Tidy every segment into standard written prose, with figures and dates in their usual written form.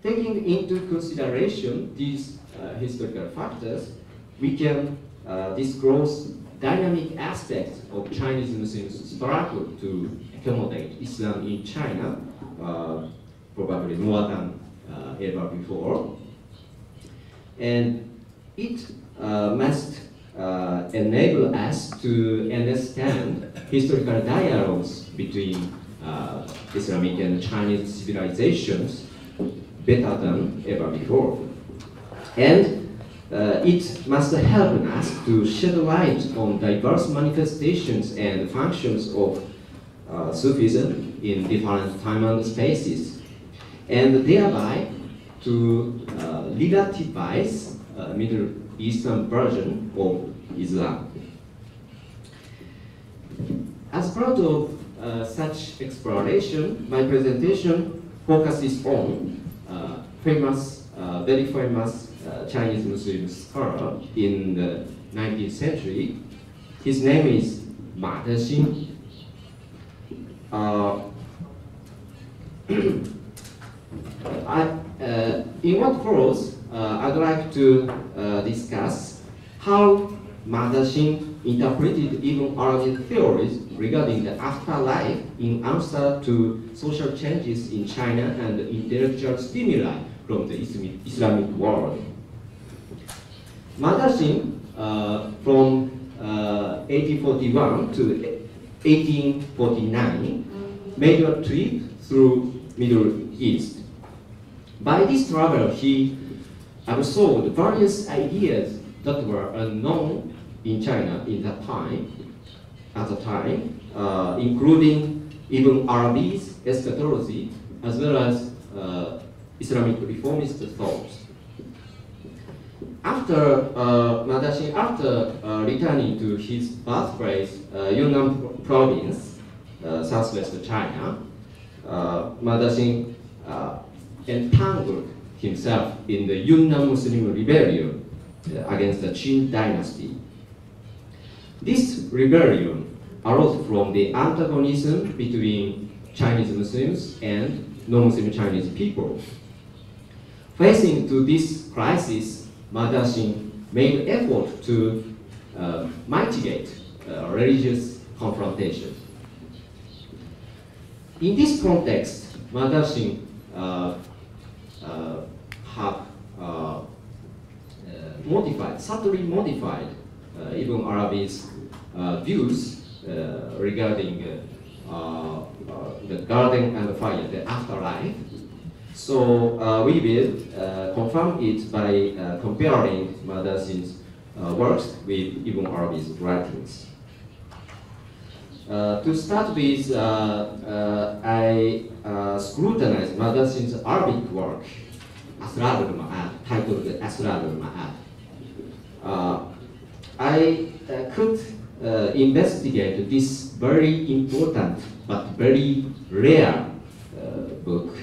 Taking into consideration these historical factors, we can disclose dynamic aspects of Chinese Muslims' struggle to accommodate Islam in China, probably more than ever before. And it must enable us to understand historical dialogues between Islamic and Chinese civilizations better than ever before. And it must help us to shed light on diverse manifestations and functions of Sufism in different time and spaces, and thereby to relativize Middle Eastern version of Islam. As part of such exploration, my presentation focuses on very famous Chinese Muslim scholar in the 19th century. His name is Ma Dexin. In what follows, I'd like to discuss how Ma Dexin interpreted even Arabic theories regarding the afterlife in answer to social changes in China and intellectual stimuli from the Islamic world. Ma Dexin, from 1841 to 1849, made a trip through Middle East. By this travel, he absorbed various ideas that were unknown in China at the time, including even Arabī's eschatology, as well as Islamic reformist thoughts. After Ma Dexin, after returning to his birthplace, Yunnan province, southwest China, Ma Dexin entangled himself in the Yunnan Muslim rebellion against the Qin dynasty. This rebellion arose from the antagonism between Chinese Muslims and non-Muslim Chinese people. Facing to this crisis, Ma Dexin made effort to mitigate religious confrontation. In this context, Ma Dexin subtly modified even Arabī's views regarding the garden and the fire, the afterlife. So we will confirm it by comparing Ma Dexin's works with Ibn Arabi's writings. To start with, I scrutinized Ma Dexin's Arabic work, Asrar al-Ma'ad, titled Asrar al-Ma'ad. I could investigate this very important but very rare book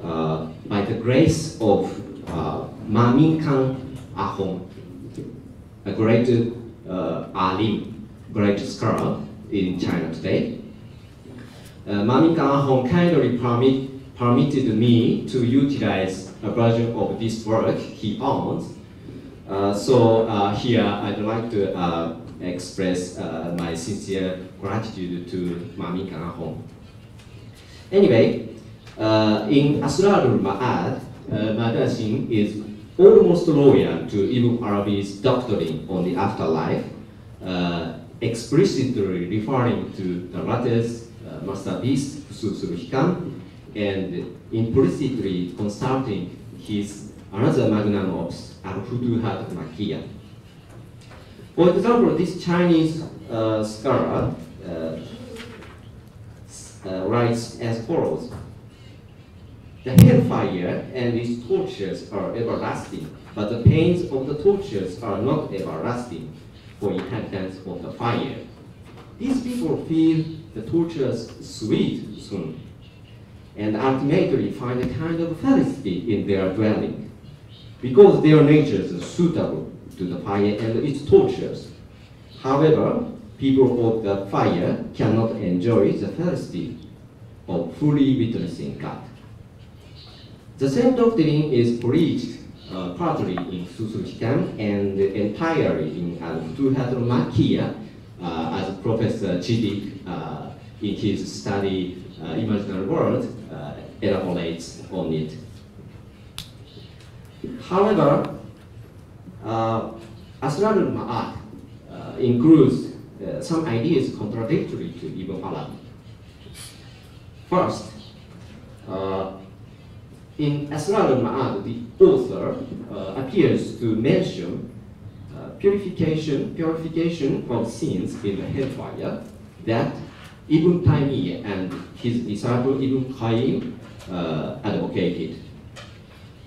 by the grace of Ma Minkan Ahong, a great alim, great scholar in China today. Ma Minkan Ahong kindly permitted me to utilize a version of this work he owns. So here I'd like to express my sincere gratitude to Ma Minkan Ahong. Anyway, in Asrar al-Ma'ad, Ma Dexin is almost loyal to Ibn Arabi's doctrine on the afterlife, explicitly referring to the latter's masterpiece, Usul al-Hikam, and implicitly consulting his another magnum opus, Al-Futuhat al-Makkiyah. For example, this Chinese scholar writes as follows: the hellfire and its tortures are everlasting, but the pains of the tortures are not everlasting for inhabitants of the fire. These people feel the tortures sweet soon, and ultimately find a kind of felicity in their dwelling, because their natures are suitable to the fire and its tortures. However, people of the fire cannot enjoy the felicity of fully witnessing God. The same doctrine is preached partly in Sufism and entirely in Futuhatul Makkiyah, as Professor Chidi in his study Imaginary World elaborates on it. However, Asrar al-Ma'ad includes some ideas contradictory to Ibn Arabi. First, in Asrar al-Ma'ad, the author appears to mention purification of sins in the hellfire that Ibn Taymiyyah and his disciple Ibn Qayyim advocated.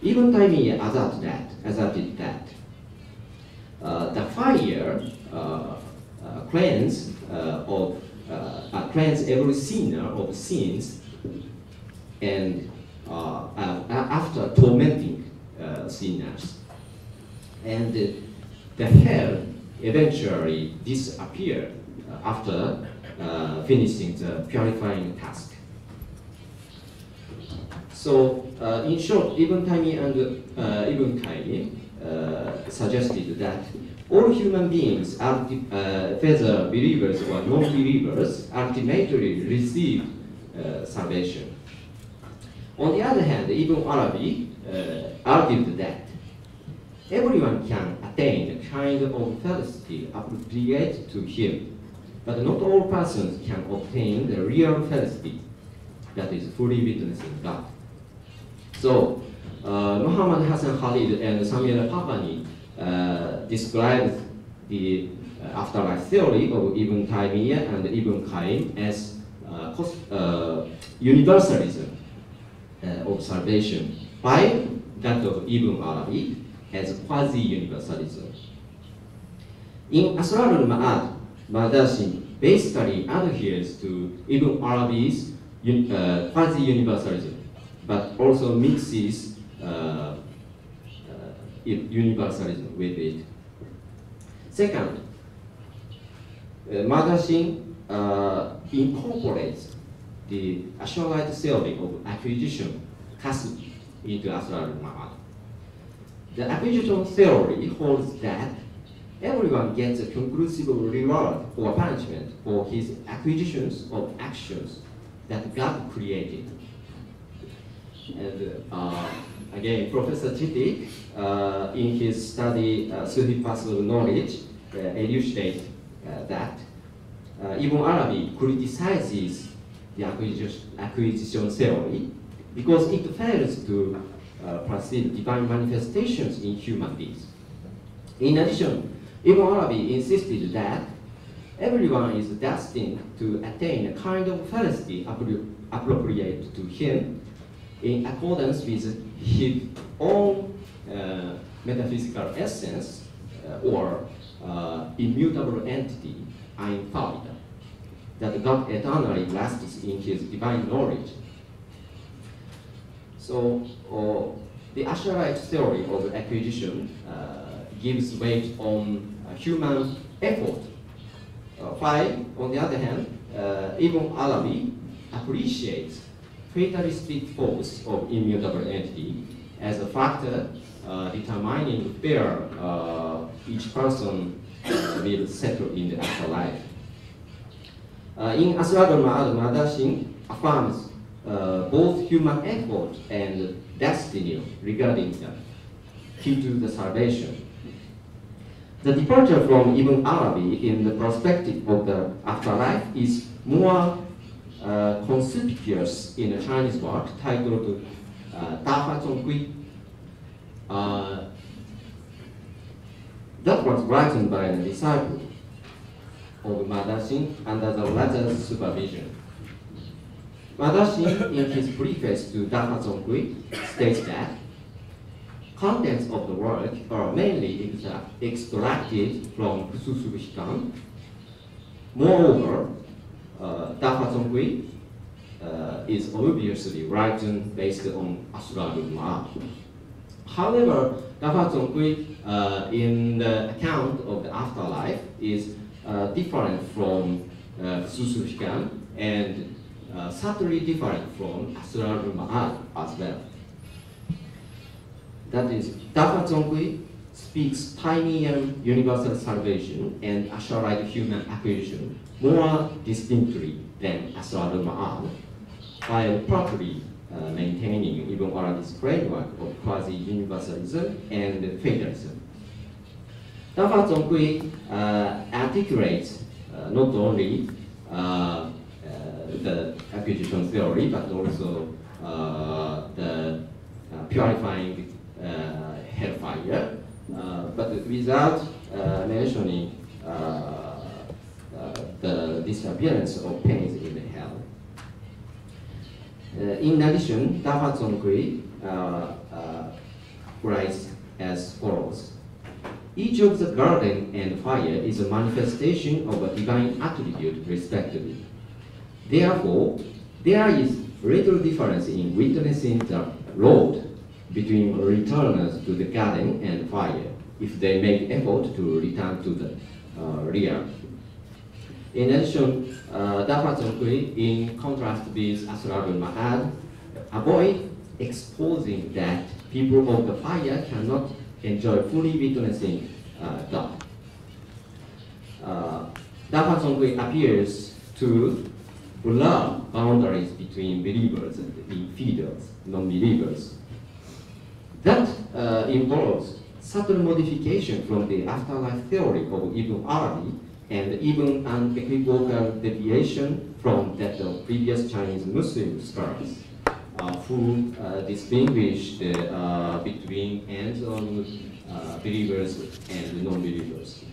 Ibn Taymiyyah asserted that the fire cleanse every sinner of sins, and after tormenting sinners, and the hell eventually disappeared after finishing the purifying task. So, in short, Ibn Taymiyyah and Ibn Qayyim suggested that all human beings, whether believers or non-believers, ultimately receive salvation. On the other hand, Ibn Arabi argued that everyone can attain a kind of felicity appropriate to him, but not all persons can obtain the real felicity that is fully witnessing God. So, Muhammad Hassan Khalid and Samuel Papani described the afterlife theory of Ibn Taymiyyah and Ibn Qayyim as universalism of salvation, while that of Ibn Arabi as quasi-universalism. In Asrar al-Ma'ad, Madashim basically adheres to Ibn Arabi's quasi-universalism, but also mixes universalism with it. Second, Madashim incorporates the Ash'arite theory of acquisition, kasb, into Asrar al-Ma'ad. The acquisition theory holds that everyone gets a conclusive reward or punishment for his acquisitions of actions that God created. And again, Professor Chittik, in his study Sufi Paths of Knowledge, elucidates that Ibn Arabi criticizes the acquisition theory because it fails to perceive divine manifestations in human beings. In addition, Ibn Arabi insisted that everyone is destined to attain a kind of felicity appropriate to him in accordance with his own metaphysical essence or immutable entity, Ein Fa'ida, that God eternally lasts in his divine knowledge. So the Ash'arite theory of acquisition gives weight on human effort, while on the other hand, Ibn Arabi appreciates fatalistic force of immutable entity as a factor determining where each person will settle in the afterlife. In Asrar al-Ma'ad, Madashim affirms both human effort and destiny regarding the key to the salvation. The departure from Ibn Arabi in the perspective of the afterlife is more conspicuous in a Chinese work titled Dafa Zongui. That was written by a disciple of Madashim under the latter's supervision. Madashim, in his preface to Dafa Zongui, states that contents of the work are mainly extracted from Sufism. Moreover, Dafa Zongui is obviously written based on Asrar al-Ma'ad. However, Dafa Zongui in the account of the afterlife is different from Sufism and subtly different from Asrar al-Ma'ad as well. That is, Dafa Zongui speaks Taimian universal salvation and Asharite human acquisition more distinctly than Asrar al-Ma'ad, while properly maintaining Ibn Arabi's framework of quasi-universalism and fatalism. Dafa Zongui articulates not only the acquisition theory, but also the purifying hellfire, but without mentioning the disappearance of pains in the hell. In addition, Dafa Zongui writes as follows: each of the garden and fire is a manifestation of a divine attribute, respectively. Therefore, there is little difference in witnessing the Lord between returners to the garden and fire, if they make effort to return to the rear. In addition, Dafa Zongui, in contrast with Asrar al-Ma'ad, avoid exposing that people of the fire cannot enjoy fully witnessing God. Dafa Zongui appears to blur boundaries between believers and infidels, non-believers. That involves subtle modification from the afterlife theory of Ibn Arabi and even an equivocal deviation from that of previous Chinese Muslim scholars who distinguished between hands-on believers and non-believers.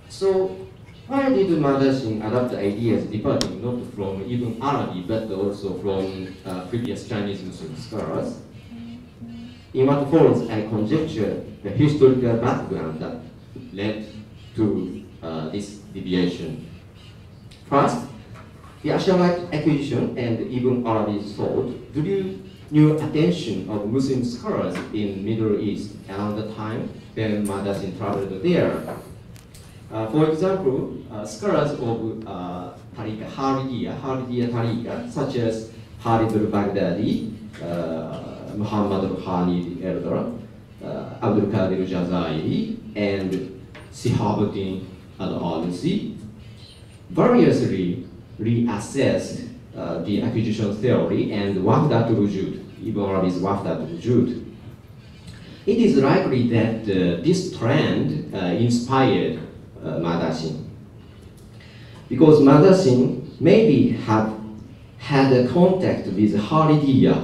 So, why did Madasin adopt ideas departing not from Ibn Arabi but also from previous Chinese Muslim scholars? In what follows, I conjecture the historical background that led to this deviation. First, the Asharite acquisition and Ibn Arabi's thought drew new attention of Muslim scholars in Middle East around the time when Madasin traveled there. For example, scholars of Tariqa, Haridiya Tariqa, such as Khalid al-Baghdadi, Muhammad al-Khani the Elder, Abdul Qadir Jazairi, and Sihabuddin al-Alusi, variously reassessed the acquisition theory and Wahdatul Wujud, Ibn Arabi's Wahdatul Wujud. It is likely that this trend inspired Madasin, because Madasin maybe had a contact with Haridiya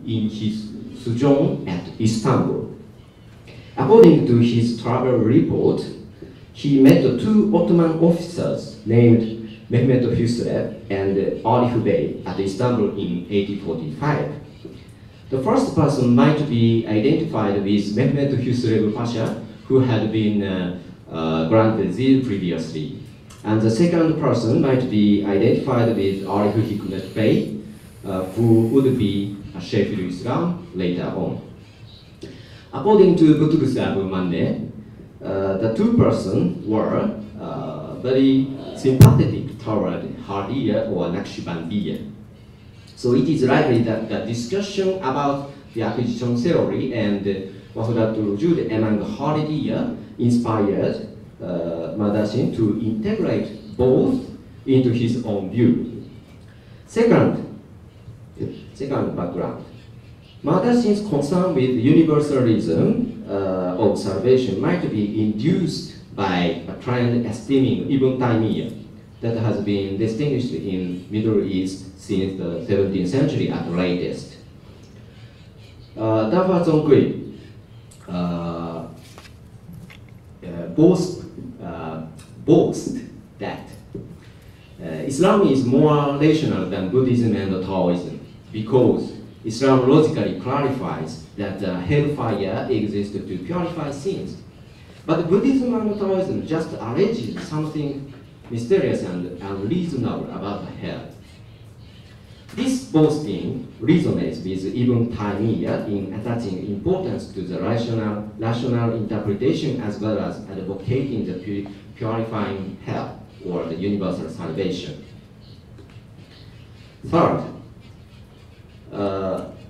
in his sojourn at Istanbul. According to his travel report, he met two Ottoman officers named Mehmet Hüsrev and Arif Bey at Istanbul in 1845. The first person might be identified with Mehmet Hüsrev Pasha, who had been Grand Vizier previously. And the second person might be identified with Arif Hikmet Bey, who would be Shaykhul Islam later on. According to Butrus Abu Manne, the two persons were very sympathetic toward Haridiya or Naqshbandiya. So it is likely that the discussion about the acquisition theory and Wahdatul Wujud among Haridiya inspired Madasin to integrate both into his own view. Second background. Madasin's concern with universalism of salvation might be induced by a trend esteeming Ibn Taymiyyah that has been distinguished in Middle East since the 17th century at the latest. Dafa Zongui boasts that Islam is more rational than Buddhism and Taoism because Islam logically clarifies that hellfire exists to purify sins. But Buddhism and Taoism just alleges something mysterious and unreasonable about the hell. This boasting resonates with Ibn Taymiyyah in attaching importance to the rational interpretation as well as advocating the purifying hell or the universal salvation. Third,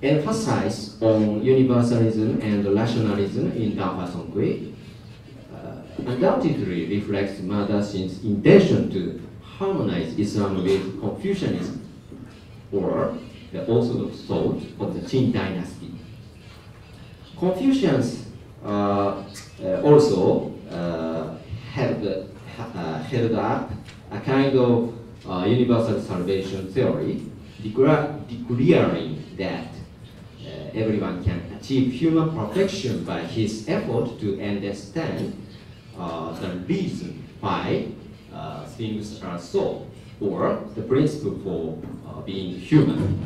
emphasize on universalism and rationalism in Dafa Songkui undoubtedly reflects Mother Xin's intention to harmonize Islam with Confucianism, or the orthodox thought of the Qin dynasty. Confucians also held up a kind of universal salvation theory, declaring that everyone can achieve human perfection by his effort to understand the reason why things are so, or the principle for being human.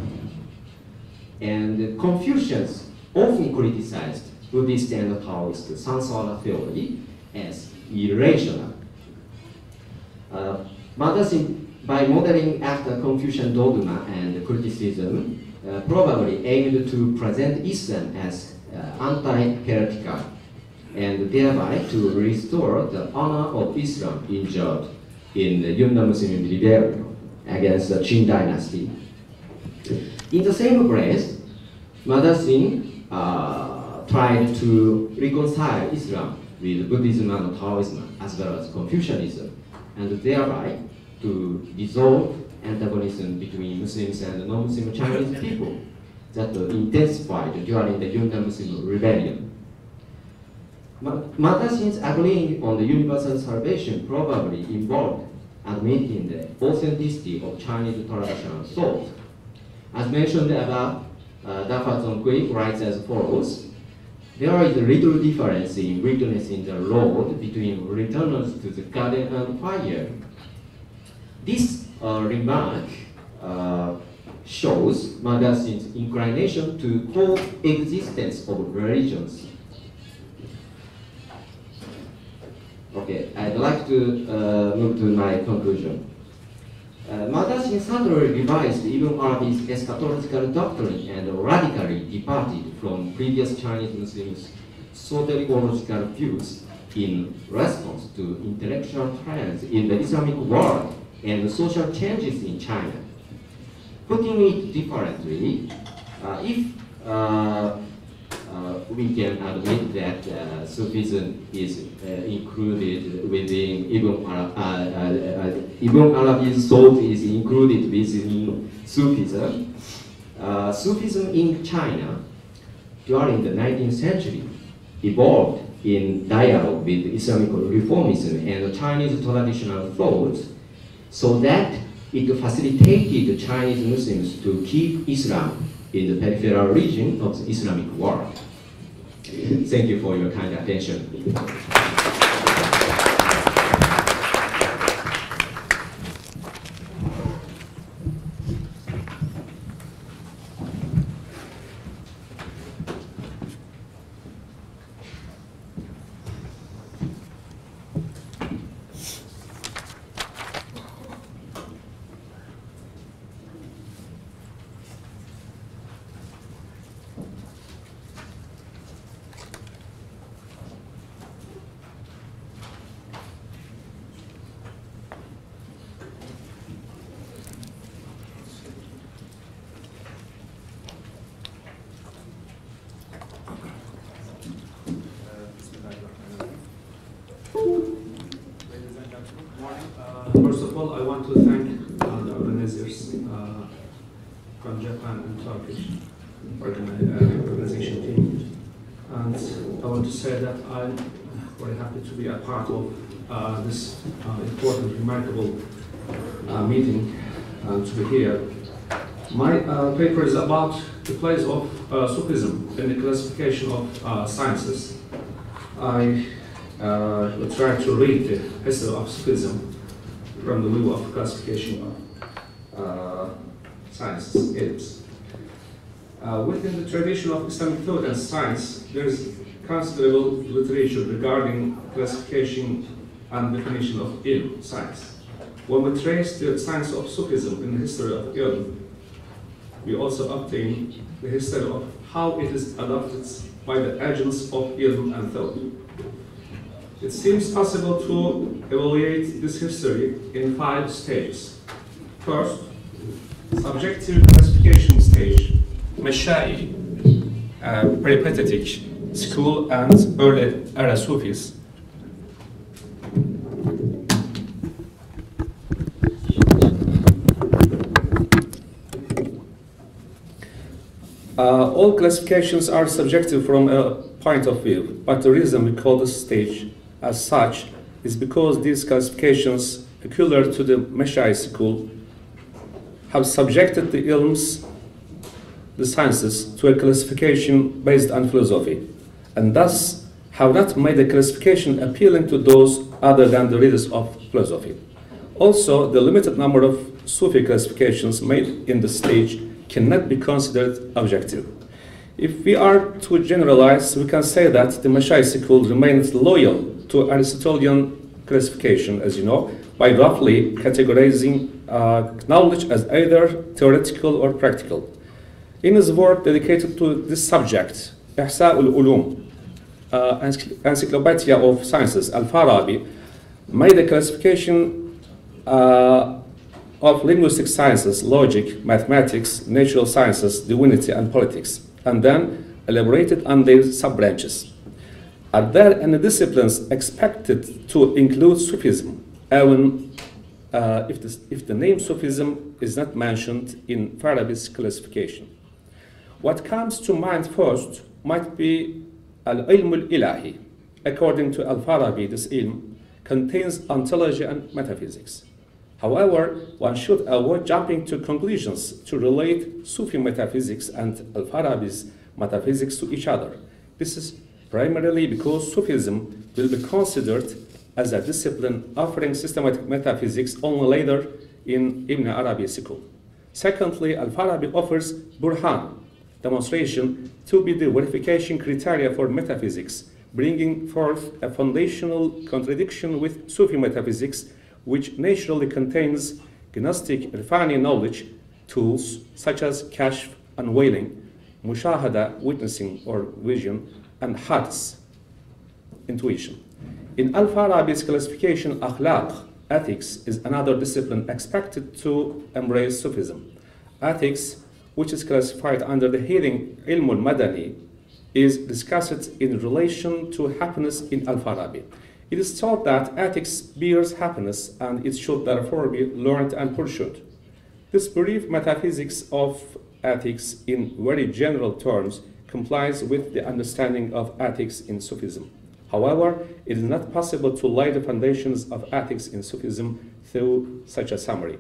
And Confucians often criticized Buddhist and Taoist samsara theory as irrational. Mother Xin, by modeling after Confucian dogma and criticism, probably aimed to present Islam as anti-heretical, and thereby to restore the honor of Islam injured in the Yunnan Muslim rebellion against the Qin dynasty. In the same breath, Mother Xin tried to reconcile Islam with Buddhism and Taoism as well as Confucianism, and thereby to dissolve antagonism between Muslims and non-Muslim Chinese people that intensified during the Yunnan Muslim rebellion. Mother Xin's agreeing on the universal salvation probably involved admitting the authenticity of Chinese traditional thought. As mentioned above, Dafa Zongkui writes as follows: there is a little difference in witnessing the road between returners to the garden and fire. This remark shows Mother Xin's inclination to coexistence of religions. Okay, I'd like to move to my conclusion. Mother Xin certainly revised Ibn Arabi's eschatological doctrine and radically departed from previous Chinese Muslims' soteriological views in response to intellectual trends in the Islamic world and social changes in China. Putting it differently, if we can admit that Sufism is included within Ibn Arabi's thought is included within Sufism. Sufism in China during the 19th century evolved in dialogue with Islamic reformism and Chinese traditional thought, so that it facilitated Chinese Muslims to keep Islam in the peripheral region of the Islamic world. Thank you for your kind attention. First of all, I want to thank the organizers from Japan and Turkish organization team. And I want to say that I'm very happy to be a part of this important, remarkable meeting and to be here. My paper is about the place of Sufism in the classification of sciences. I will try to read the history of Sufism from the view of classification of sciences, Ilms. Within the tradition of Islamic thought and science, there is considerable literature regarding classification and definition of Ilm, science. When we trace the science of Sufism in the history of Ilm, we also obtain the history of how it is adopted by the agents of Ilm and thought. It seems possible to evaluate this history in 5 stages. First, subjective classification stage, Mashai, peripatetic school, and early era Sufis. All classifications are subjective from a point of view, but the reason we call this stage as such is because these classifications, peculiar to the Mashai school, have subjected the Ilms, the sciences, to a classification based on philosophy, and thus have not made a classification appealing to those other than the readers of philosophy. Also, the limited number of Sufi classifications made in the stage cannot be considered objective. If we are to generalize, we can say that the Mashai school remains loyal to Aristotelian classification, as you know, by roughly categorizing knowledge as either theoretical or practical. In his work dedicated to this subject, Ihsa'ul Ulum, Encyclopedia of Sciences, Al-Farabi made a classification of linguistic sciences, logic, mathematics, natural sciences, divinity, and politics, and then elaborated on their sub-branches. Are there any disciplines expected to include Sufism, even if the name Sufism is not mentioned in Farabi's classification? What comes to mind first might be Al-Ilm al-Ilahi. According to Al-Farabi, this ilm contains ontology and metaphysics. However, one should avoid jumping to conclusions to relate Sufi metaphysics and Al-Farabi's metaphysics to each other. This is primarily because Sufism will be considered as a discipline offering systematic metaphysics only later in Ibn Arabi school. Secondly, Al-Farabi offers Burhan, demonstration, to be the verification criteria for metaphysics, bringing forth a foundational contradiction with Sufi metaphysics, which naturally contains Gnostic Irfani knowledge tools such as Kashf, unveiling, Mushahada, witnessing or vision, and Hadis, intuition. In Al-Farabi's classification, Akhlaq, ethics, is another discipline expected to embrace Sufism. Ethics, which is classified under the heading Ilm al-Madani, is discussed in relation to happiness in Al-Farabi. It is thought that ethics bears happiness and it should therefore be learned and pursued. This brief metaphysics of ethics in very general terms complies with the understanding of ethics in Sufism. However, it is not possible to lay the foundations of ethics in Sufism through such a summary.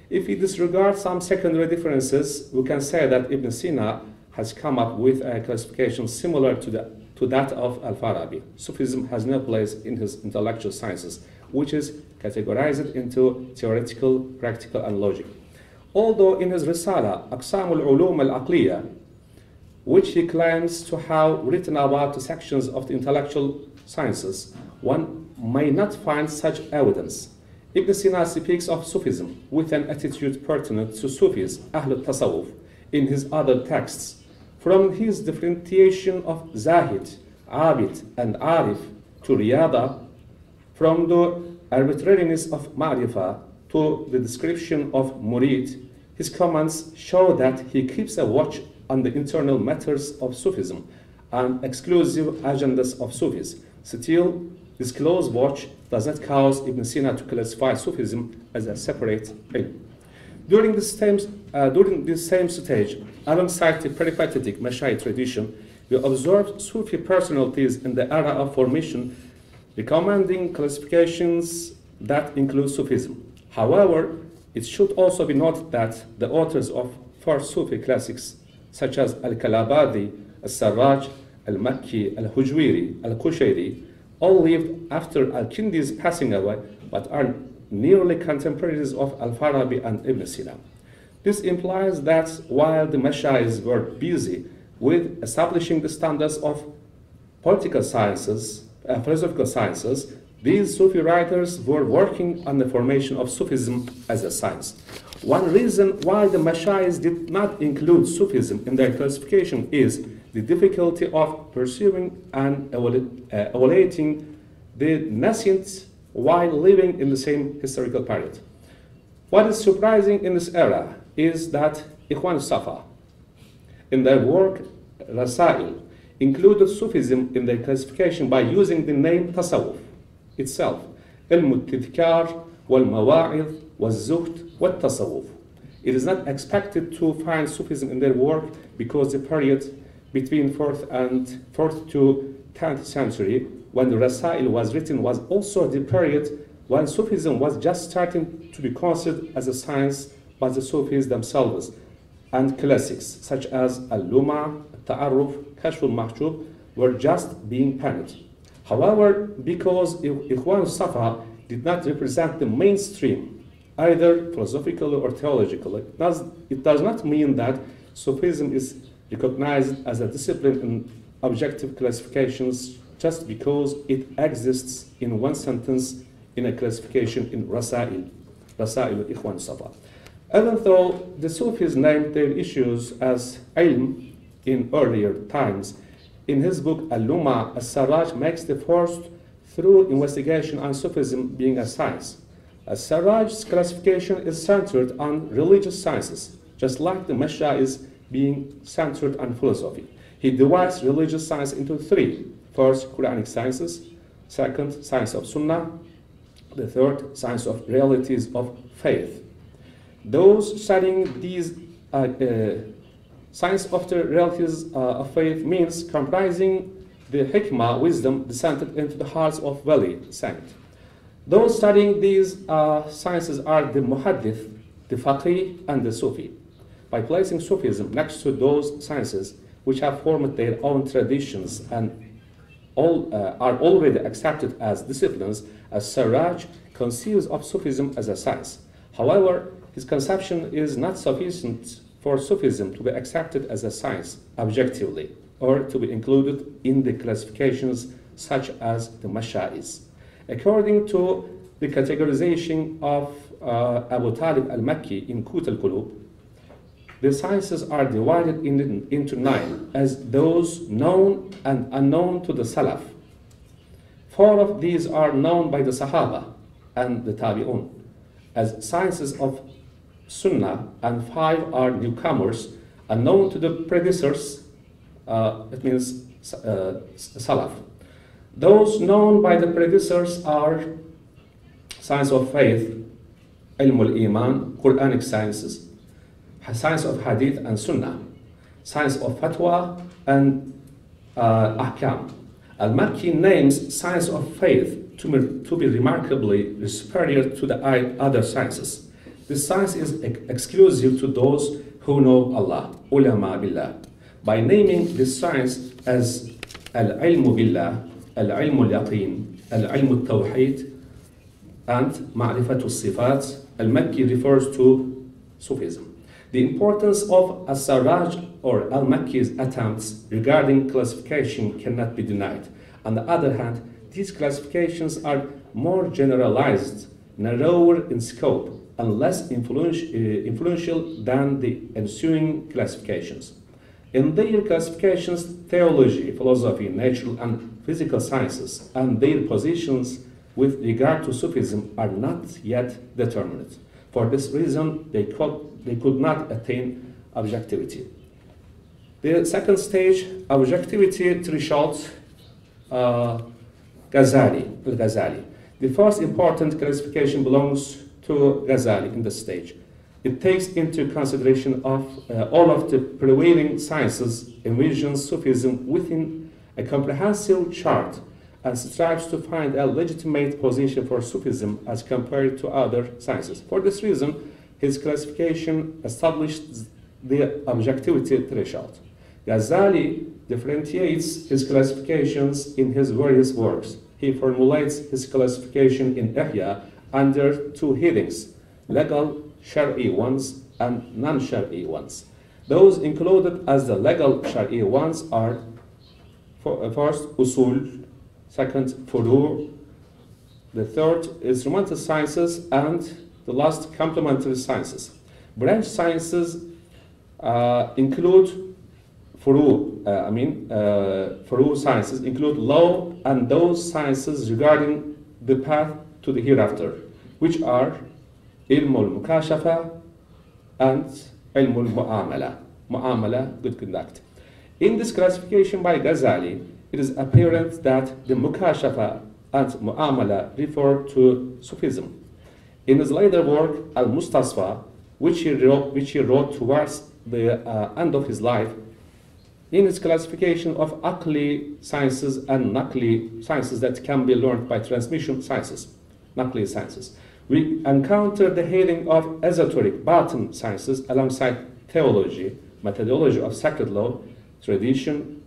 If we disregard some secondary differences, we can say that Ibn Sina has come up with a classification similar to that of Al-Farabi. Sufism has no place in his intellectual sciences, which is categorized into theoretical, practical, and logic. Although in his Risala, Aqsamul Ulum al-Aqliya, which he claims to have written about the sections of the intellectual sciences, one may not find such evidence. Ibn Sina speaks of Sufism with an attitude pertinent to Sufis, Ahl al-Tasawwuf, in his other texts. From his differentiation of Zahid, Abid, and Arif to Riyada, from the arbitrariness of Ma'rifah to the description of Murid, his comments show that he keeps a watch on the internal matters of Sufism and exclusive agendas of Sufis. Still, this close watch does not cause Ibn Sina to classify Sufism as a separate ilm. During this same stage, alongside the peripatetic Mashai tradition, we observed Sufi personalities in the era of formation recommending classifications that include Sufism. However, it should also be noted that the authors of first Sufi classics, such as Al-Kalabadi, Al-Sarraj, Al-Makki, Al-Hujwiri, Al-Qushayri, all lived after Al-Kindi's passing away, but are nearly contemporaries of Al-Farabi and Ibn Sina. This implies that while the Mashais were busy with establishing the standards of political sciences, philosophical sciences, these Sufi writers were working on the formation of Sufism as a science. One reason why the Mashais did not include Sufism in their classification is the difficulty of pursuing and evaluating the nascent while living in the same historical period. What is surprising in this era is that Ikhwan Safa, in their work Rasail, included Sufism in their classification by using the name Tasawwuf itself, علم التذكار والمواعظ والزهد والتصوف. It is not expected to find Sufism in their work because the period between 4th to 10th century, when the Rasail was written, was also the period when Sufism was just starting to be considered as a science by the Sufis themselves, and classics such as Al-Luma, Ta'arruf, Kashf al-Mahjub were just being penned. However, because Ikhwan Safa did not represent the mainstream, either philosophically or theologically, it does not mean that Sufism is recognized as a discipline in objective classifications just because it exists in one sentence in a classification in Rasail Ikhwan Safa. Even though the Sufis named their issues as ilm in earlier times, in his book Al-Luma, As-Sarraj makes the first through investigation on Sufism being a science. As-Sarraj's classification is centered on religious sciences, just like the Mashra is being centered on philosophy. He divides religious science into three. First, Quranic sciences. Second, science of Sunnah. The third, science of realities of faith. Those studying these science of the realities of faith means comprising the hikmah, wisdom, descended into the hearts of valley saint. Those studying these sciences are the muhaddith, the faqih, and the Sufi. By placing Sufism next to those sciences, which have formed their own traditions and are already accepted as disciplines, As-Sarraj conceives of Sufism as a science. However, his conception is not sufficient for Sufism to be accepted as a science objectively, or to be included in the classifications such as the Masha'is. According to the categorization of Abu Talib al-Makki in Qut al-Qulub, the sciences are divided into 9 as those known and unknown to the Salaf. 4 of these are known by the Sahaba and the Tabi'un as sciences of Sunnah, and 5 are newcomers, unknown to the predecessors, it means Salaf. Those known by the predecessors are science of faith, Ilm al-Iman, Quranic sciences, science of Hadith and Sunnah, science of Fatwa, and Ahkam. Al-Makki names science of faith to be remarkably superior to the other sciences. This science is exclusive to those who know Allah, ulama billah. By naming this science as al-ilmu billah, al-ilmu al-yaqeen, al-ilmu al-tawheed, and ma'rifatu al-sifat, al-Makki refers to Sufism. The importance of As-Sarraj or al-Makki's attempts regarding classification cannot be denied. On the other hand, these classifications are more generalized, narrower in scope, and less influential than the ensuing classifications. In their classifications, theology, philosophy, natural and physical sciences, and their positions with regard to Sufism are not yet determined. For this reason, they could not attain objectivity. The second stage, objectivity threshold, Ghazali. The first important classification belongs to Ghazali in this stage. It takes into consideration of all of the prevailing sciences, envisions Sufism within a comprehensive chart, and strives to find a legitimate position for Sufism as compared to other sciences. For this reason, his classification established the objectivity threshold. Ghazali differentiates his classifications in his various works. He formulates his classification in Ihya under 2 headings, legal Shar'i ones and non-Shar'i ones. Those included as the legal Shar'i ones are first usul, second furu, the third instrumental sciences, and the last complementary sciences. Branch sciences include furu sciences include law and those sciences regarding the path to the hereafter, which are ilm al-mukashafa and ilm al-mu'amala. mu'amala, good conduct. In this classification by Ghazali, it is apparent that the mukashafa and mu'amala refer to Sufism. In his later work, Al-Mustasfa, which he wrote towards the end of his life, in his classification of Aqli sciences and Naqli sciences that can be learned by transmission sciences, Naqli sciences, we encounter the heading of esoteric batin sciences alongside theology, methodology of sacred law, tradition,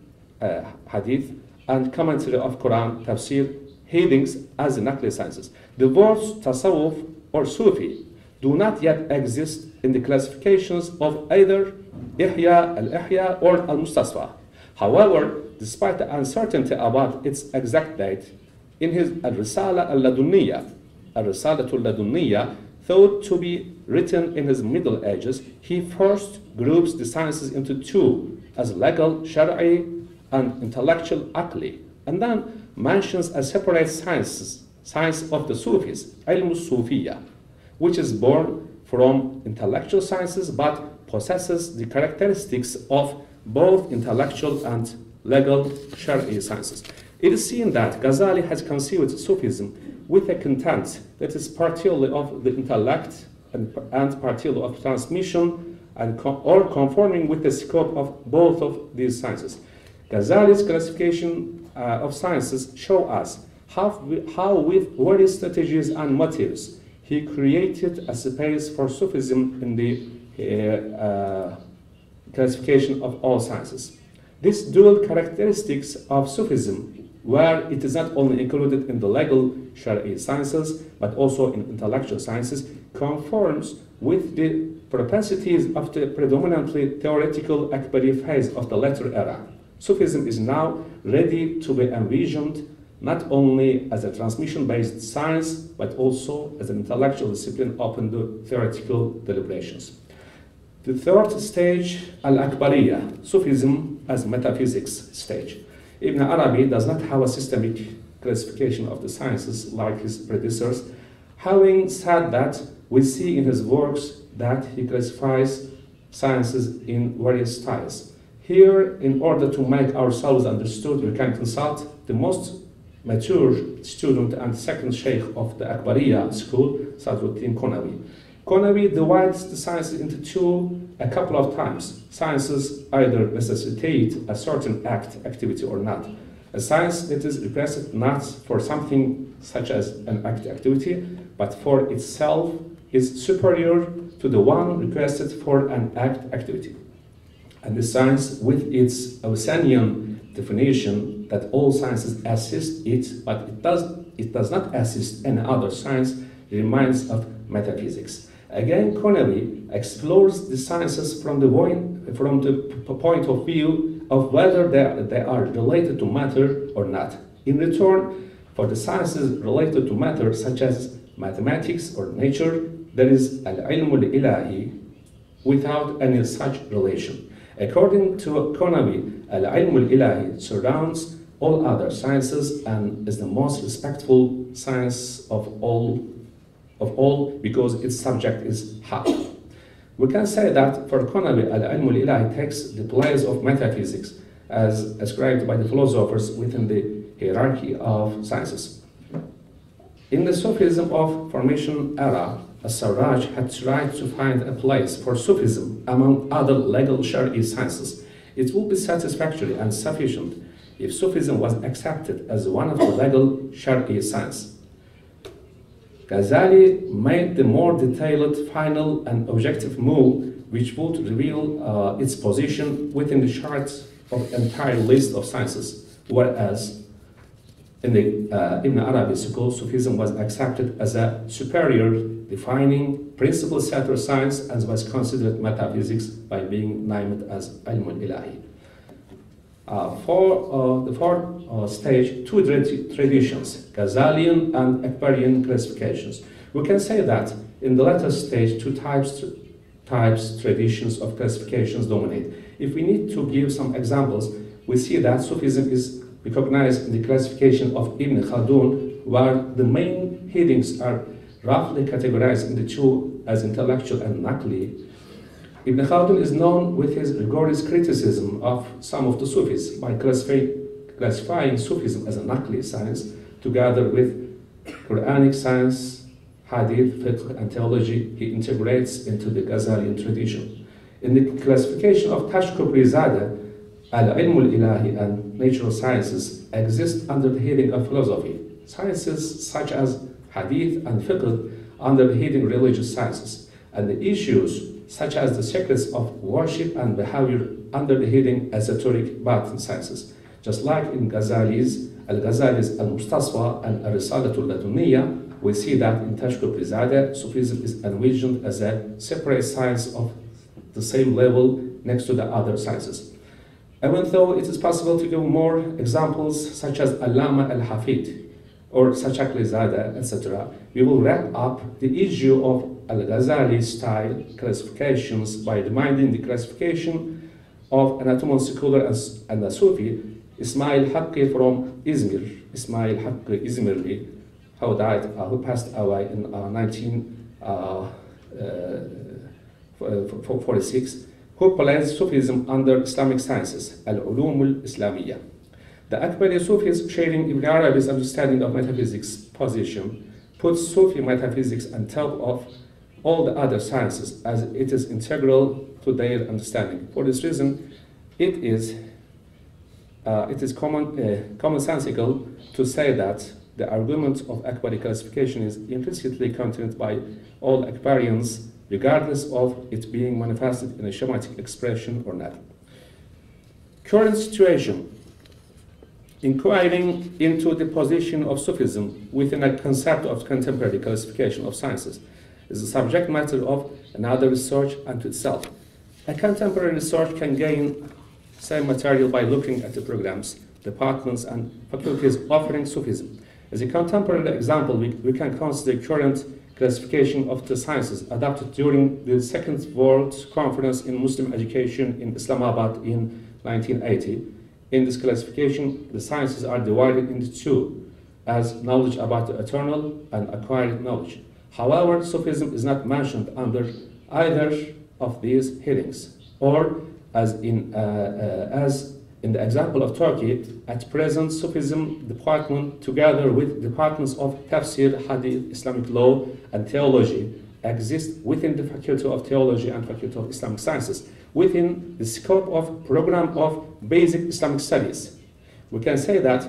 hadith, and commentary of Quran, tafsir, headings as the Naqli sciences. The words tasawwuf or Sufi do not yet exist in the classifications of either Ihya, Al-Ihya, or Al-Mustasfa. However, despite the uncertainty about its exact date, in his Al-Risala Al-Ladunniya, Al-Risalatul Ladunniya, thought to be written in his Middle Ages, he first groups the sciences into two, as legal, Shar'i, and intellectual, Aqli, and then mentions a separate science of the Sufis, Ilms Sufiya, which is born from intellectual sciences but possesses the characteristics of both intellectual and legal Shar'i sciences. It is seen that Ghazali has conceived Sufism with a content that is partially of the intellect and partially of transmission and or conforming with the scope of both of these sciences. Ghazali's classification of sciences show us how with various strategies and motives he created a space for Sufism in the classification of all sciences. This dual characteristics of Sufism, where it is not only included in the legal Shar'i sciences, but also in intellectual sciences, conforms with the propensities of the predominantly theoretical Akbari phase of the latter era. Sufism is now ready to be envisioned not only as a transmission-based science, but also as an intellectual discipline open to theoretical deliberations. The third stage, Al-Akbariyya, Sufism as metaphysics stage. Ibn Arabi does not have a systemic classification of the sciences like his predecessors. Having said that, we see in his works that he classifies sciences in various styles. Here, in order to make ourselves understood, we can consult the most mature student and second sheikh of the Akbariyya school, Sadruddin Konawi. Konawi divides the sciences into two a couple of times. Sciences either necessitate a certain activity or not. A science that is requested not for something such as an activity, but for itself is superior to the one requested for an activity. And the science with its Avicennian definition that all sciences assist it, but it does not assist any other science, reminds of metaphysics. Again, Konawi explores the sciences from the point of view of whether they are related to matter or not. In return, for the sciences related to matter, such as mathematics or nature, there is al-ilm al-ilahi without any such relation. According to Konawi, al-ilm al-ilahi surrounds all other sciences and is the most respectful science of all because its subject is haq. We can say that for Konawi, al-ilm al-ilahi takes the place of metaphysics as ascribed by the philosophers within the hierarchy of sciences. In the Sufism of formation era, As-Sarraj had tried to find a place for Sufism among other legal Shar'i sciences. It would be satisfactory and sufficient if Sufism was accepted as one of the legal Shar'i sciences. Ghazali made the more detailed, final, and objective move, which would reveal its position within the chart of the entire list of sciences, whereas in the Ibn Arabi school, Sufism was accepted as a superior, defining principal set of science and was considered metaphysics by being named as Ilm al-Ilahi. For the fourth stage, two traditions, Ghazalian and Akbarian classifications. We can say that in the latter stage, two traditions of classifications dominate. If we need to give some examples, we see that Sufism is recognized in the classification of Ibn Khaldun, where the main headings are roughly categorized into two as intellectual and naqli. Ibn Khaldun is known with his rigorous criticism of some of the Sufis by classifying Sufism as a naqli science together with Quranic science, hadith, fiqh, and theology he integrates into the Ghazalian tradition. In the classification of Tashkubrizadeh, al-ilm al-ilahi and natural sciences exist under the heading of philosophy. Sciences such as hadith and fiqh under the heading religious sciences, and the issues such as the secrets of worship and behavior under the heading esoteric batin sciences. Just like in Al-Ghazali's Al-Mustasfa and Al-Risalatul Ladunniya, we see that in Tashkubrizadeh, Sufism is envisioned as a separate science of the same level next to the other sciences. Even though it is possible to give more examples such as Allama al-Hafid or Sachakli-Zadeh, etc., we will wrap up the issue of Al-Ghazali style classifications by reminding the classification of an Ottoman scholar and a Sufi, Ismail Haqqi from Izmir, Ismail Haqqi Izmirli, who passed away in 1946, who placed Sufism under Islamic sciences, Al-Ulum al-Islamiyya. The Akbari Sufis, sharing Ibn Arabi's understanding of metaphysics position, puts Sufi metaphysics on top of all the other sciences as it is integral to their understanding. For this reason, it is commonsensical to say that the argument of Akbari classification is implicitly contained by all Akbarians, regardless of it being manifested in a schematic expression or not. Current situation. Inquiring into the position of Sufism within a concept of contemporary classification of sciences is the subject matter of another research unto itself. A contemporary research can gain same material by looking at the programs, departments, and faculties offering Sufism. As a contemporary example, we can consider current classification of the sciences adopted during the Second World Conference in Muslim Education in Islamabad in 1980. In this classification, the sciences are divided into two, as knowledge about the eternal and acquired knowledge. However, Sufism is not mentioned under either of these headings, or as in the example of Turkey, at present Sufism department together with departments of Tafsir, Hadith, Islamic law, and theology exist within the Faculty of Theology and Faculty of Islamic Sciences, within the scope of program of basic Islamic studies. We can say that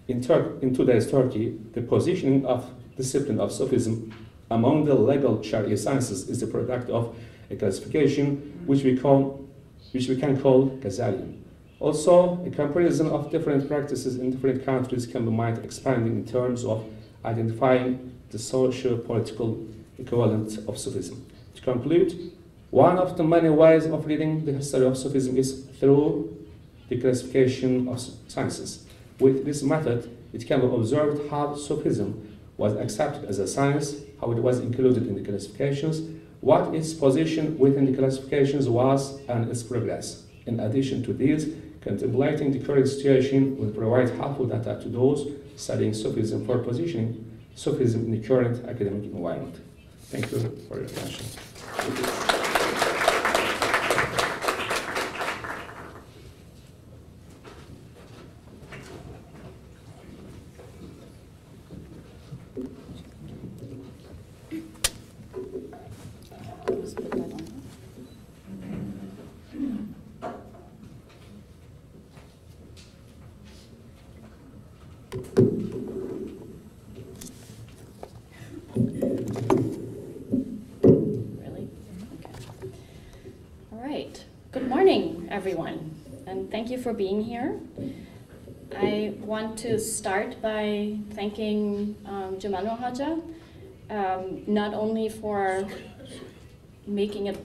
in today's Turkey, the positioning of discipline of Sufism among the legal Sharia sciences is the product of a classification which we can call Ghazalian. Also, a comparison of different practices in different countries can be made expanding in terms of identifying the socio-political equivalent of Sufism. To conclude, one of the many ways of reading the history of Sufism is through the classification of sciences. With this method, it can be observed how Sufism was accepted as a science, how it was included in the classifications, what its position within the classifications was, and its progress. In addition to these, contemplating the current situation will provide helpful data to those studying Sufism for positioning Sufism in the current academic environment. Thank you for your attention. Everyone, and thank you for being here. I want to start by thanking Jamal Haja, not only for making it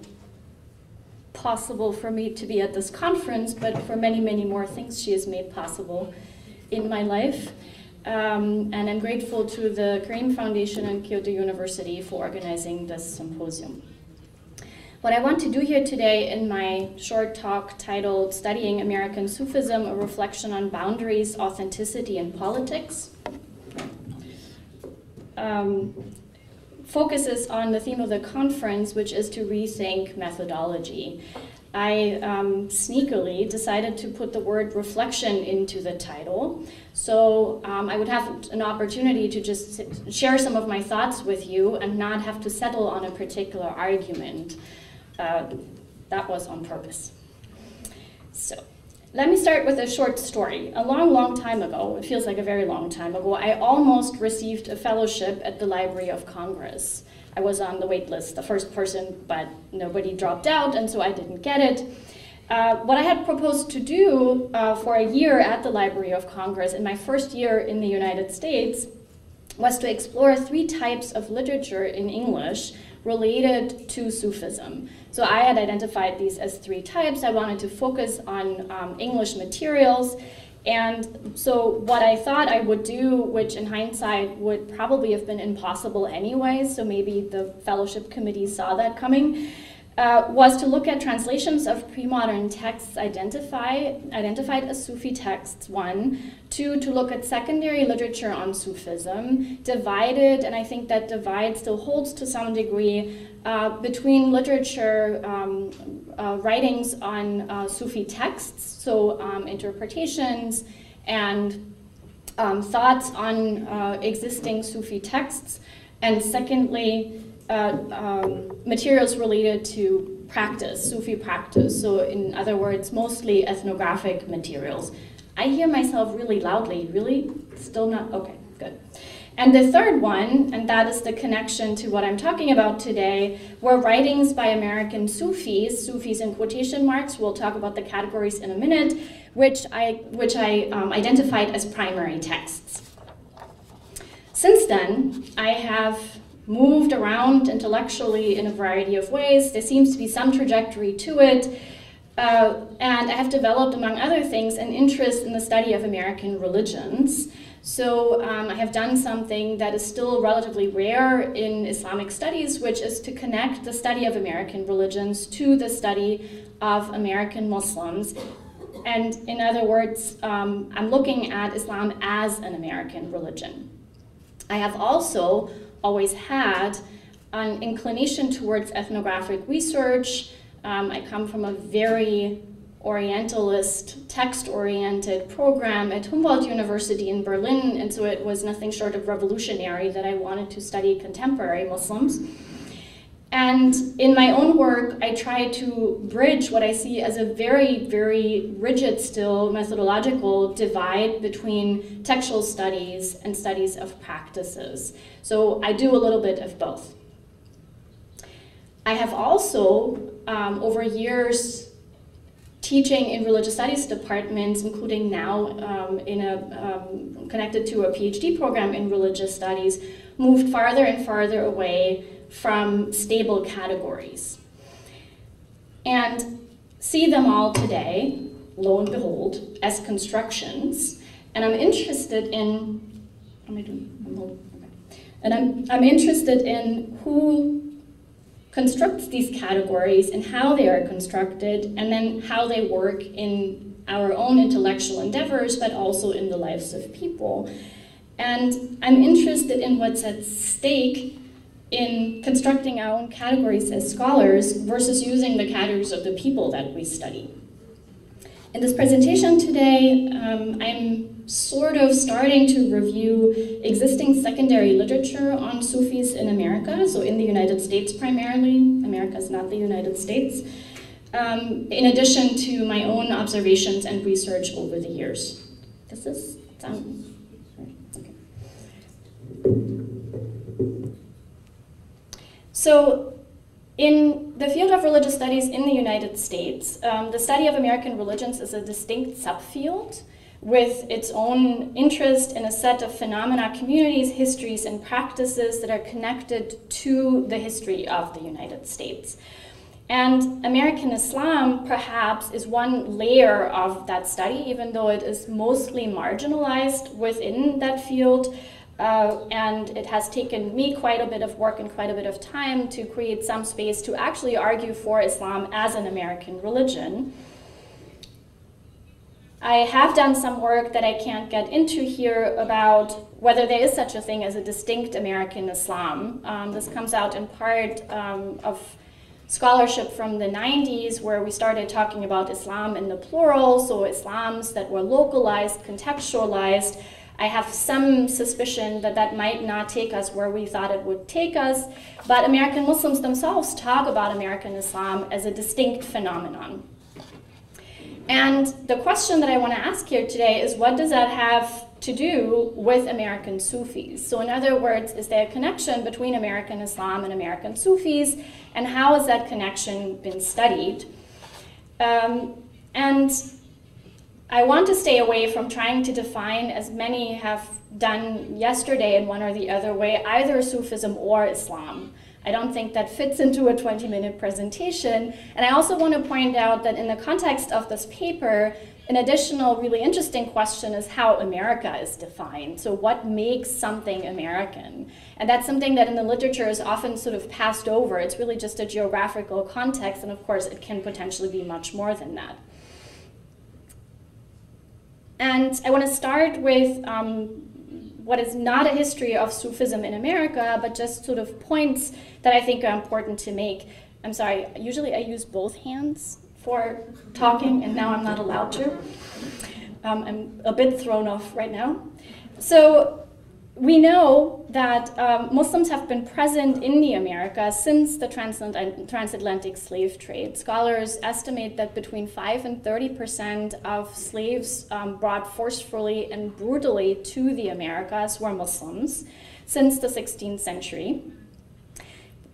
possible for me to be at this conference, but for many, many more things she has made possible in my life. And I'm grateful to the Karim Foundation and Kyoto University for organizing this symposium. What I want to do here today in my short talk titled Studying American Sufism, a Reflection on Boundaries, Authenticity, and Politics. focuses on the theme of the conference, which is to rethink methodology. I sneakily decided to put the word reflection into the title, so I would have an opportunity to just share some of my thoughts with you and not have to settle on a particular argument. That was on purpose. So, let me start with a short story. A long, long time ago, it feels like a very long time ago, I almost received a fellowship at the Library of Congress. I was on the wait list, the first person, but nobody dropped out, and so I didn't get it. What I had proposed to do for a year at the Library of Congress in my first year in the United States was to explore 3 types of literature in English related to Sufism. So I had identified these as 3 types. I wanted to focus on English materials. And so what I thought I would do, which in hindsight would probably have been impossible anyway, so maybe the fellowship committee saw that coming, was to look at translations of pre-modern texts identified as Sufi texts, 1. 2, to look at secondary literature on Sufism, divided, and I think that divide still holds to some degree, between literature writings on Sufi texts, so interpretations and thoughts on existing Sufi texts, and secondly, materials related to practice, Sufi practice, so in other words, mostly ethnographic materials. I hear myself really loudly, really? Still not? Okay, good. And the third one, and that is the connection to what I'm talking about today, were writings by American Sufis, Sufis in quotation marks, we'll talk about the categories in a minute, which I identified as primary texts. Since then, I have moved around intellectually in a variety of ways. There seems to be some trajectory to it. And I have developed, among other things, an interest in the study of American religions. So I have done something that is still relatively rare in Islamic studies, which is to connect the study of American religions to the study of American Muslims. And in other words, I'm looking at Islam as an American religion. I have also always had an inclination towards ethnographic research. I come from a very Orientalist, text-oriented program at Humboldt University in Berlin, and so it was nothing short of revolutionary that I wanted to study contemporary Muslims. And in my own work, I try to bridge what I see as a very, very rigid still methodological divide between textual studies and studies of practices. So I do a little bit of both. I have also, over years, teaching in religious studies departments, including now connected to a PhD program in religious studies, moved farther and farther away from stable categories. And see them all today, lo and behold, as constructions. And I'm interested in, I'm interested in who constructs these categories and how they are constructed, and then how they work in our own intellectual endeavors, but also in the lives of people. And I'm interested in what's at stake in constructing our own categories as scholars versus using the categories of the people that we study. In this presentation today, I'm sort of starting to review existing secondary literature on Sufis in America, so in the United States primarily. America is not the United States. In addition to my own observations and research over the years. Does this sound okay? So, in the field of religious studies in the United States, the study of American religions is a distinct subfield with its own interest in a set of phenomena, communities, histories, and practices that are connected to the history of the United States. And American Islam, perhaps, is one layer of that study, even though it is mostly marginalized within that field. And it has taken me quite a bit of work and quite a bit of time to create some space to actually argue for Islam as an American religion. I have done some work that I can't get into here about whether there is such a thing as a distinct American Islam. This comes out in part of scholarship from the 90s, where we started talking about Islam in the plural, so Islams that were localized, contextualized. I have some suspicion that that might not take us where we thought it would take us, but American Muslims themselves talk about American Islam as a distinct phenomenon. And the question that I want to ask here today is, what does that have to do with American Sufis? So in other words, is there a connection between American Islam and American Sufis, and how has that connection been studied? And I want to stay away from trying to define, as many have done yesterday in one or the other way, either Sufism or Islam. I don't think that fits into a 20-minute presentation. And I also want to point out that in the context of this paper, an additional really interesting question is how America is defined. So what makes something American? And that's something that in the literature is often sort of passed over. It's really just a geographical context, and of course it can potentially be much more than that. And I want to start with what is not a history of Sufism in America, but just sort of points that I think are important to make. I'm sorry, usually I use both hands for talking, and now I'm not allowed to. I'm a bit thrown off right now. So we know that Muslims have been present in the Americas since the transatlantic slave trade. Scholars estimate that between 5% and 30% of slaves brought forcefully and brutally to the Americas were Muslims since the 16th century.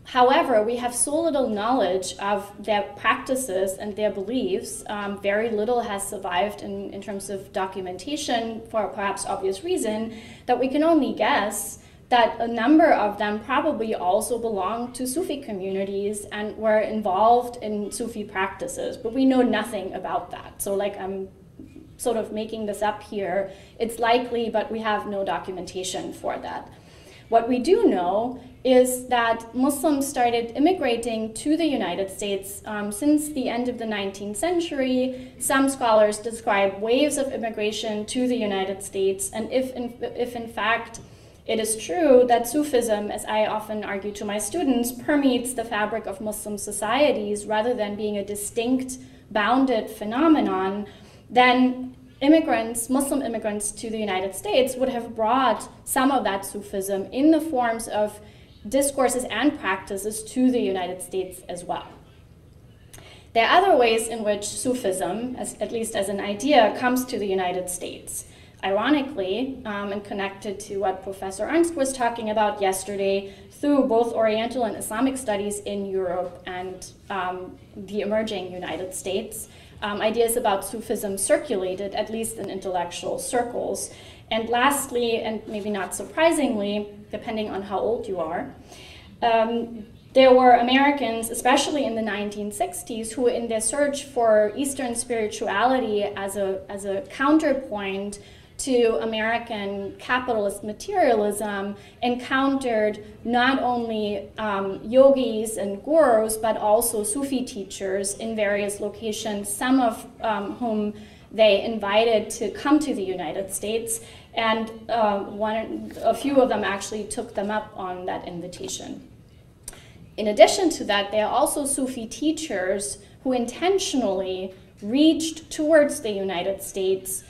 However, we have so little knowledge of their practices and their beliefs. Very little has survived in terms of documentation, for perhaps obvious reason, that we can only guess that a number of them probably also belonged to Sufi communities and were involved in Sufi practices, but we know nothing about that. So like I'm sort of making this up here. It's likely, but we have no documentation for that. What we do know is that Muslims started immigrating to the United States since the end of the 19th century. Some scholars describe waves of immigration to the United States, and if in fact it is true that Sufism, as I often argue to my students, permeates the fabric of Muslim societies rather than being a distinct, bounded phenomenon, then immigrants, Muslim immigrants to the United States would have brought some of that Sufism in the forms of discourses and practices to the United States as well. There are other ways in which Sufism, at least as an idea, comes to the United States. Ironically, and connected to what Professor Ernst was talking about yesterday, through both Oriental and Islamic studies in Europe and the emerging United States, ideas about Sufism circulated, at least in intellectual circles. And lastly, and maybe not surprisingly, depending on how old you are, there were Americans, especially in the 1960s, who in their search for Eastern spirituality as a counterpoint to American capitalist materialism, encountered not only yogis and gurus, but also Sufi teachers in various locations, some of whom they invited to come to the United States, and a few of them actually took them up on that invitation. In addition to that, there are also Sufi teachers who intentionally reached towards the United States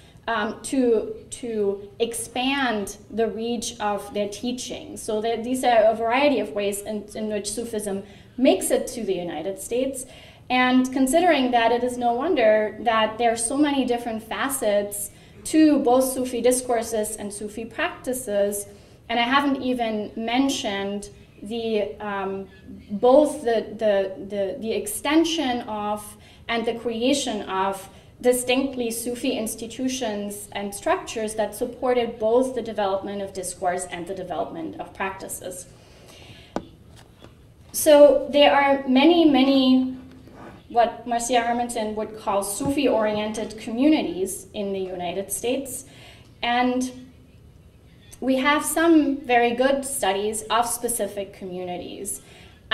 to expand the reach of their teaching. So these are a variety of ways in which Sufism makes it to the United States. And considering that, it is no wonder that there are so many different facets to both Sufi discourses and Sufi practices. And I haven't even mentioned both the extension of and the creation of distinctly Sufi institutions and structures that supported both the development of discourse and the development of practices. So there are many what Marcia Hermanson would call Sufi-oriented communities in the United States, and we have some very good studies of specific communities.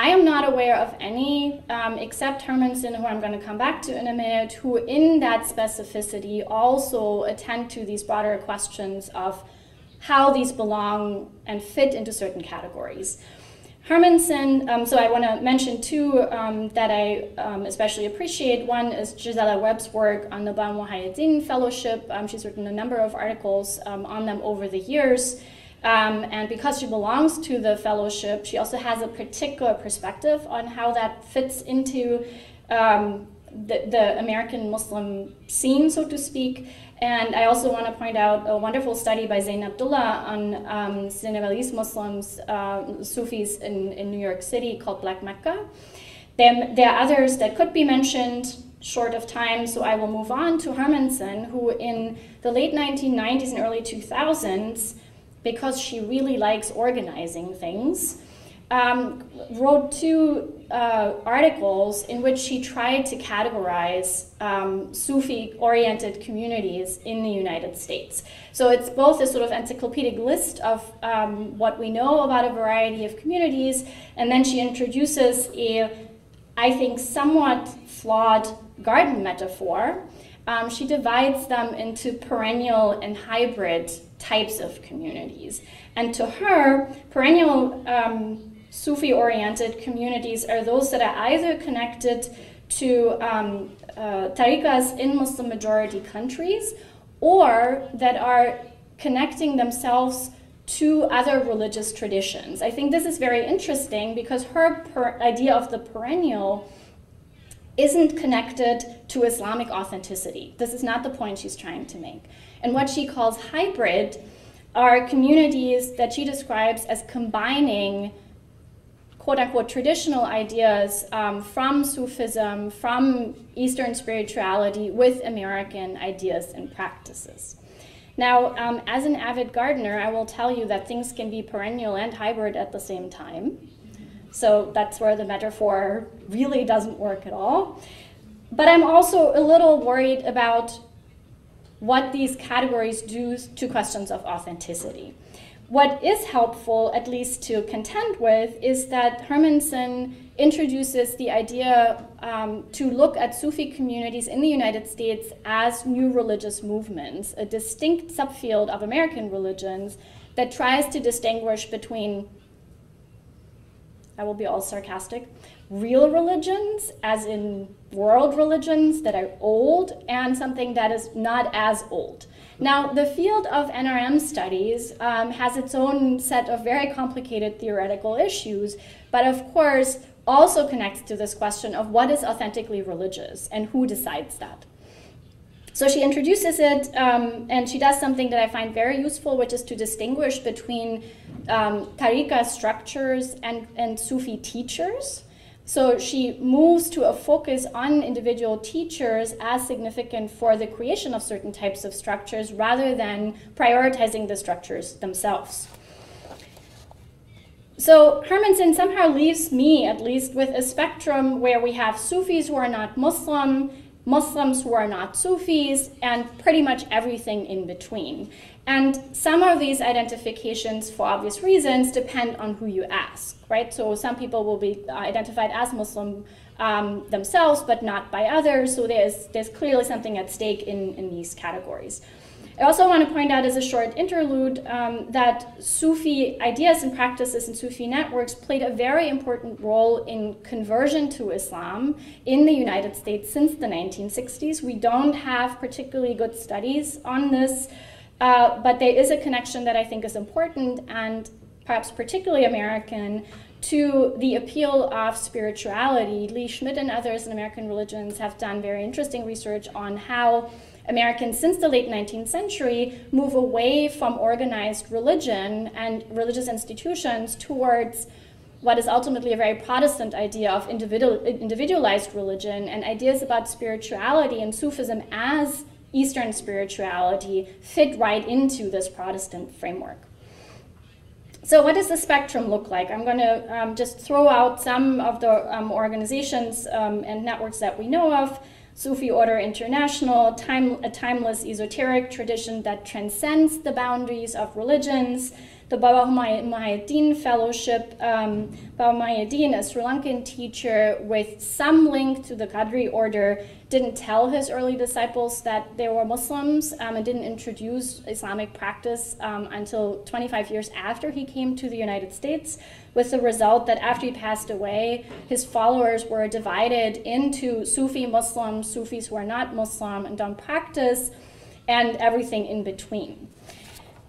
I am not aware of any, except Hermansen, who I'm going to come back to in a minute, who in that specificity also attend to these broader questions of how these belong and fit into certain categories. Hermansen, so I want to mention two that I especially appreciate. One is Gisela Webb's work on the Ba Muhyiddin Fellowship. She's written a number of articles on them over the years. And because she belongs to the fellowship, she also has a particular perspective on how that fits into the American Muslim scene, so to speak. And I also want to point out a wonderful study by Zain Abdullah on Senegalese Muslims, Sufis in New York City called Black Mecca. There are others that could be mentioned, short of time, so I will move on to Hermansen, who in the late 1990s and early 2000s, because she really likes organizing things, wrote two articles in which she tried to categorize Sufi-oriented communities in the United States. So it's both a sort of encyclopedic list of what we know about a variety of communities, and then she introduces a, I think, somewhat flawed garden metaphor. She divides them into perennial and hybrid types of communities. And to her, perennial Sufi-oriented communities are those that are either connected to Tariqas in Muslim-majority countries, or that are connecting themselves to other religious traditions. I think this is very interesting because her idea of the perennial isn't connected to Islamic authenticity. This is not the point she's trying to make. And what she calls hybrid are communities that she describes as combining quote-unquote traditional ideas from Sufism, from Eastern spirituality with American ideas and practices. Now, as an avid gardener, I will tell you that things can be perennial and hybrid at the same time. So that's where the metaphor really doesn't work at all. But I'm also a little worried about what these categories do to questions of authenticity. What is helpful, at least to contend with, is that Hermansen introduces the idea to look at Sufi communities in the United States as new religious movements, a distinct subfield of American religions that tries to distinguish between, I will be all sarcastic, real religions, as in world religions that are old, and something that is not as old. Now, the field of NRM studies has its own set of very complicated theoretical issues, but of course also connects to this question of what is authentically religious and who decides that. So she introduces it, and she does something that I find very useful, which is to distinguish between Tariqa structures and Sufi teachers. So she moves to a focus on individual teachers as significant for the creation of certain types of structures rather than prioritizing the structures themselves. So Hermansen somehow leaves me, at least, with a spectrum where we have Sufis who are not Muslim, Muslims who are not Sufis, and pretty much everything in between. And some of these identifications, for obvious reasons, depend on who you ask, right? So some people will be identified as Muslim themselves, but not by others. So there's clearly something at stake in these categories. I also want to point out as a short interlude that Sufi ideas and practices and Sufi networks played a very important role in conversion to Islam in the United States since the 1960s. We don't have particularly good studies on this, but there is a connection that I think is important and perhaps particularly American to the appeal of spirituality. Lee Schmidt and others in American religions have done very interesting research on how Americans since the late 19th century move away from organized religion and religious institutions towards what is ultimately a very Protestant idea of individualized religion, and ideas about spirituality and Sufism as Eastern spirituality fit right into this Protestant framework. So what does the spectrum look like? I'm going to just throw out some of the organizations and networks that we know of. Sufi Order International, a timeless esoteric tradition that transcends the boundaries of religions. the Baba Muhyiddin Fellowship. Baba Muhyiddin, a Sri Lankan teacher with some link to the Qadri order, didn't tell his early disciples that they were Muslims and didn't introduce Islamic practice until 25 years after he came to the United States, with the result that after he passed away, his followers were divided into Sufi Muslims, Sufis who are not Muslim and don't practice, and everything in between.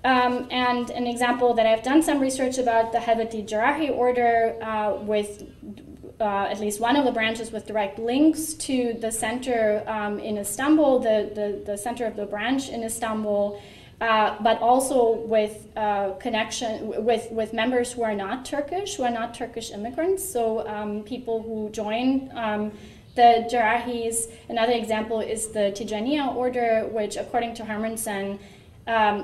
And an example that I've done some research about, the Helveti Jarahi order, with at least one of the branches with direct links to the center in Istanbul, the center of the branch in Istanbul, but also with connection with members who are not Turkish immigrants, so people who join the Jarahis. Another example is the Tijaniya order, which according to Hermansen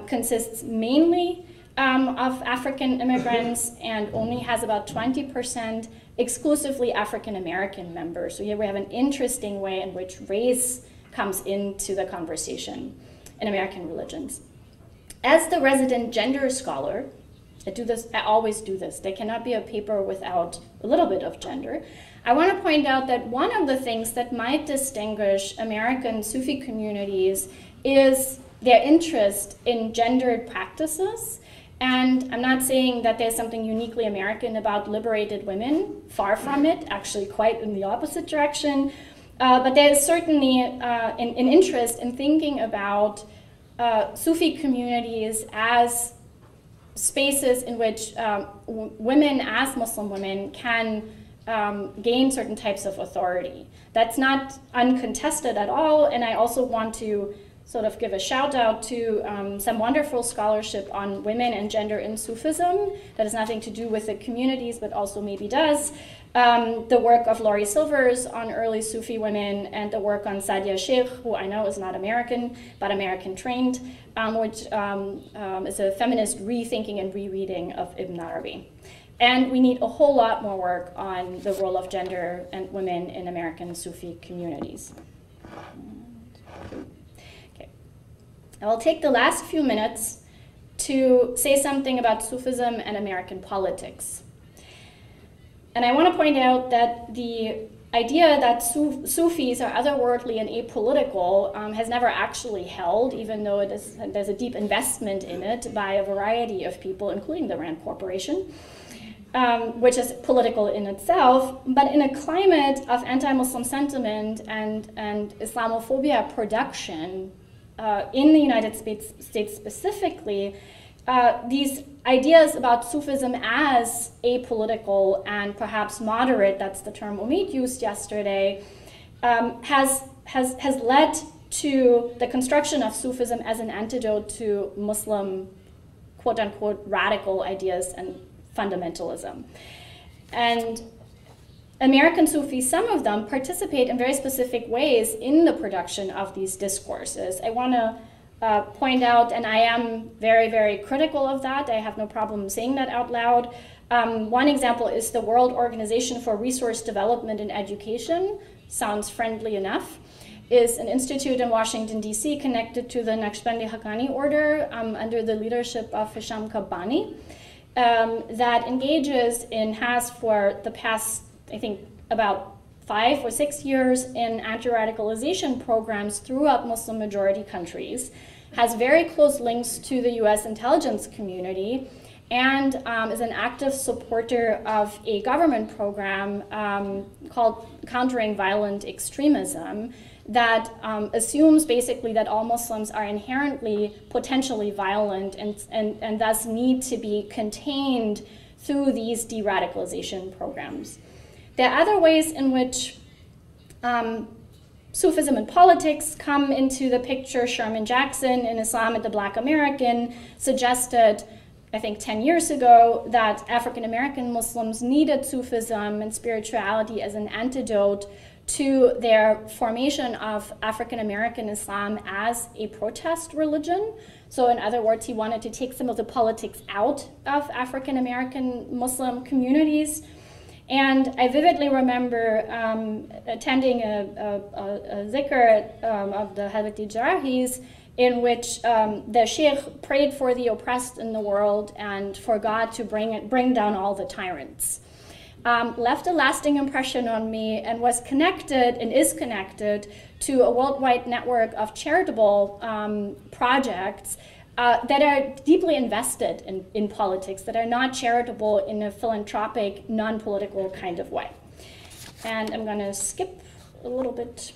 consists mainly of African immigrants and only has about 20% exclusively African American members. So here we have an interesting way in which race comes into the conversation in American religions. As the resident gender scholar, I always do this. There cannot be a paper without a little bit of gender. I want to point out that one of the things that might distinguish American Sufi communities is their interest in gendered practices. And I'm not saying that there's something uniquely American about liberated women, far from it, actually quite in the opposite direction. But there's certainly an interest in thinking about Sufi communities as spaces in which women, as Muslim women, can gain certain types of authority. That's not uncontested at all, and I also want to sort of give a shout out to some wonderful scholarship on women and gender in Sufism that has nothing to do with the communities, but also maybe does. The work of Laurie Silvers on early Sufi women, and the work on Sadia Sheikh, who I know is not American, but American trained, which is a feminist rethinking and rereading of Ibn Arabī. And we need a whole lot more work on the role of gender and women in American Sufi communities. I will take the last few minutes to say something about Sufism and American politics. And I want to point out that the idea that Sufis are otherworldly and apolitical has never actually held, even though there's a deep investment in it by a variety of people, including the Rand Corporation, which is political in itself. But in a climate of anti-Muslim sentiment and Islamophobia production, in the United States specifically, these ideas about Sufism as apolitical and perhaps moderate, that's the term Umid used yesterday, has led to the construction of Sufism as an antidote to Muslim, quote-unquote, radical ideas and fundamentalism. And American Sufis, some of them, participate in very specific ways in the production of these discourses. I want to point out, and I am very, very critical of that, I have no problem saying that out loud. One example is the World Organization for Resource Development and Education, sounds friendly enough, is an institute in Washington, D.C. connected to the Naqshbandi Haqqani order under the leadership of Hisham Kabbani, that engages in, has for the past, I think, about 5 or 6 years in anti-radicalization programs throughout Muslim majority countries, has very close links to the US intelligence community, and is an active supporter of a government program called Countering Violent Extremism that assumes basically that all Muslims are inherently potentially violent and thus need to be contained through these de-radicalization programs. There are other ways in which Sufism and politics come into the picture. Sherman Jackson in Islam and the Black American suggested, I think 10 years ago, that African American Muslims needed Sufism and spirituality as an antidote to their formation of African American Islam as a protest religion. So in other words, he wanted to take some of the politics out of African American Muslim communities. And I vividly remember attending a zikr of the Helveti Jarahis in which the sheikh prayed for the oppressed in the world and for God to bring down all the tyrants. Left a lasting impression on me and was connected and is connected to a worldwide network of charitable projects that are deeply invested in politics, that are not charitable in a philanthropic, non-political kind of way. And I'm going to skip a little bit.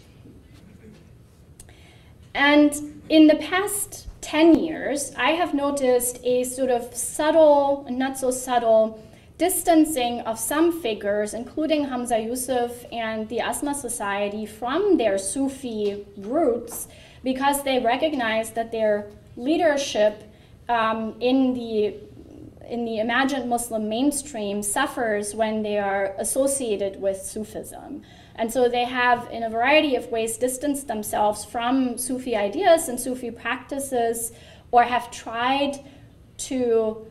And in the past 10 years, I have noticed a sort of subtle, not so subtle, distancing of some figures, including Hamza Yusuf and the Asma Society, from their Sufi roots, because they recognize that their leadership in the imagined Muslim mainstream suffers when they are associated with Sufism. And so they have, in a variety of ways, distanced themselves from Sufi ideas and Sufi practices, or have tried to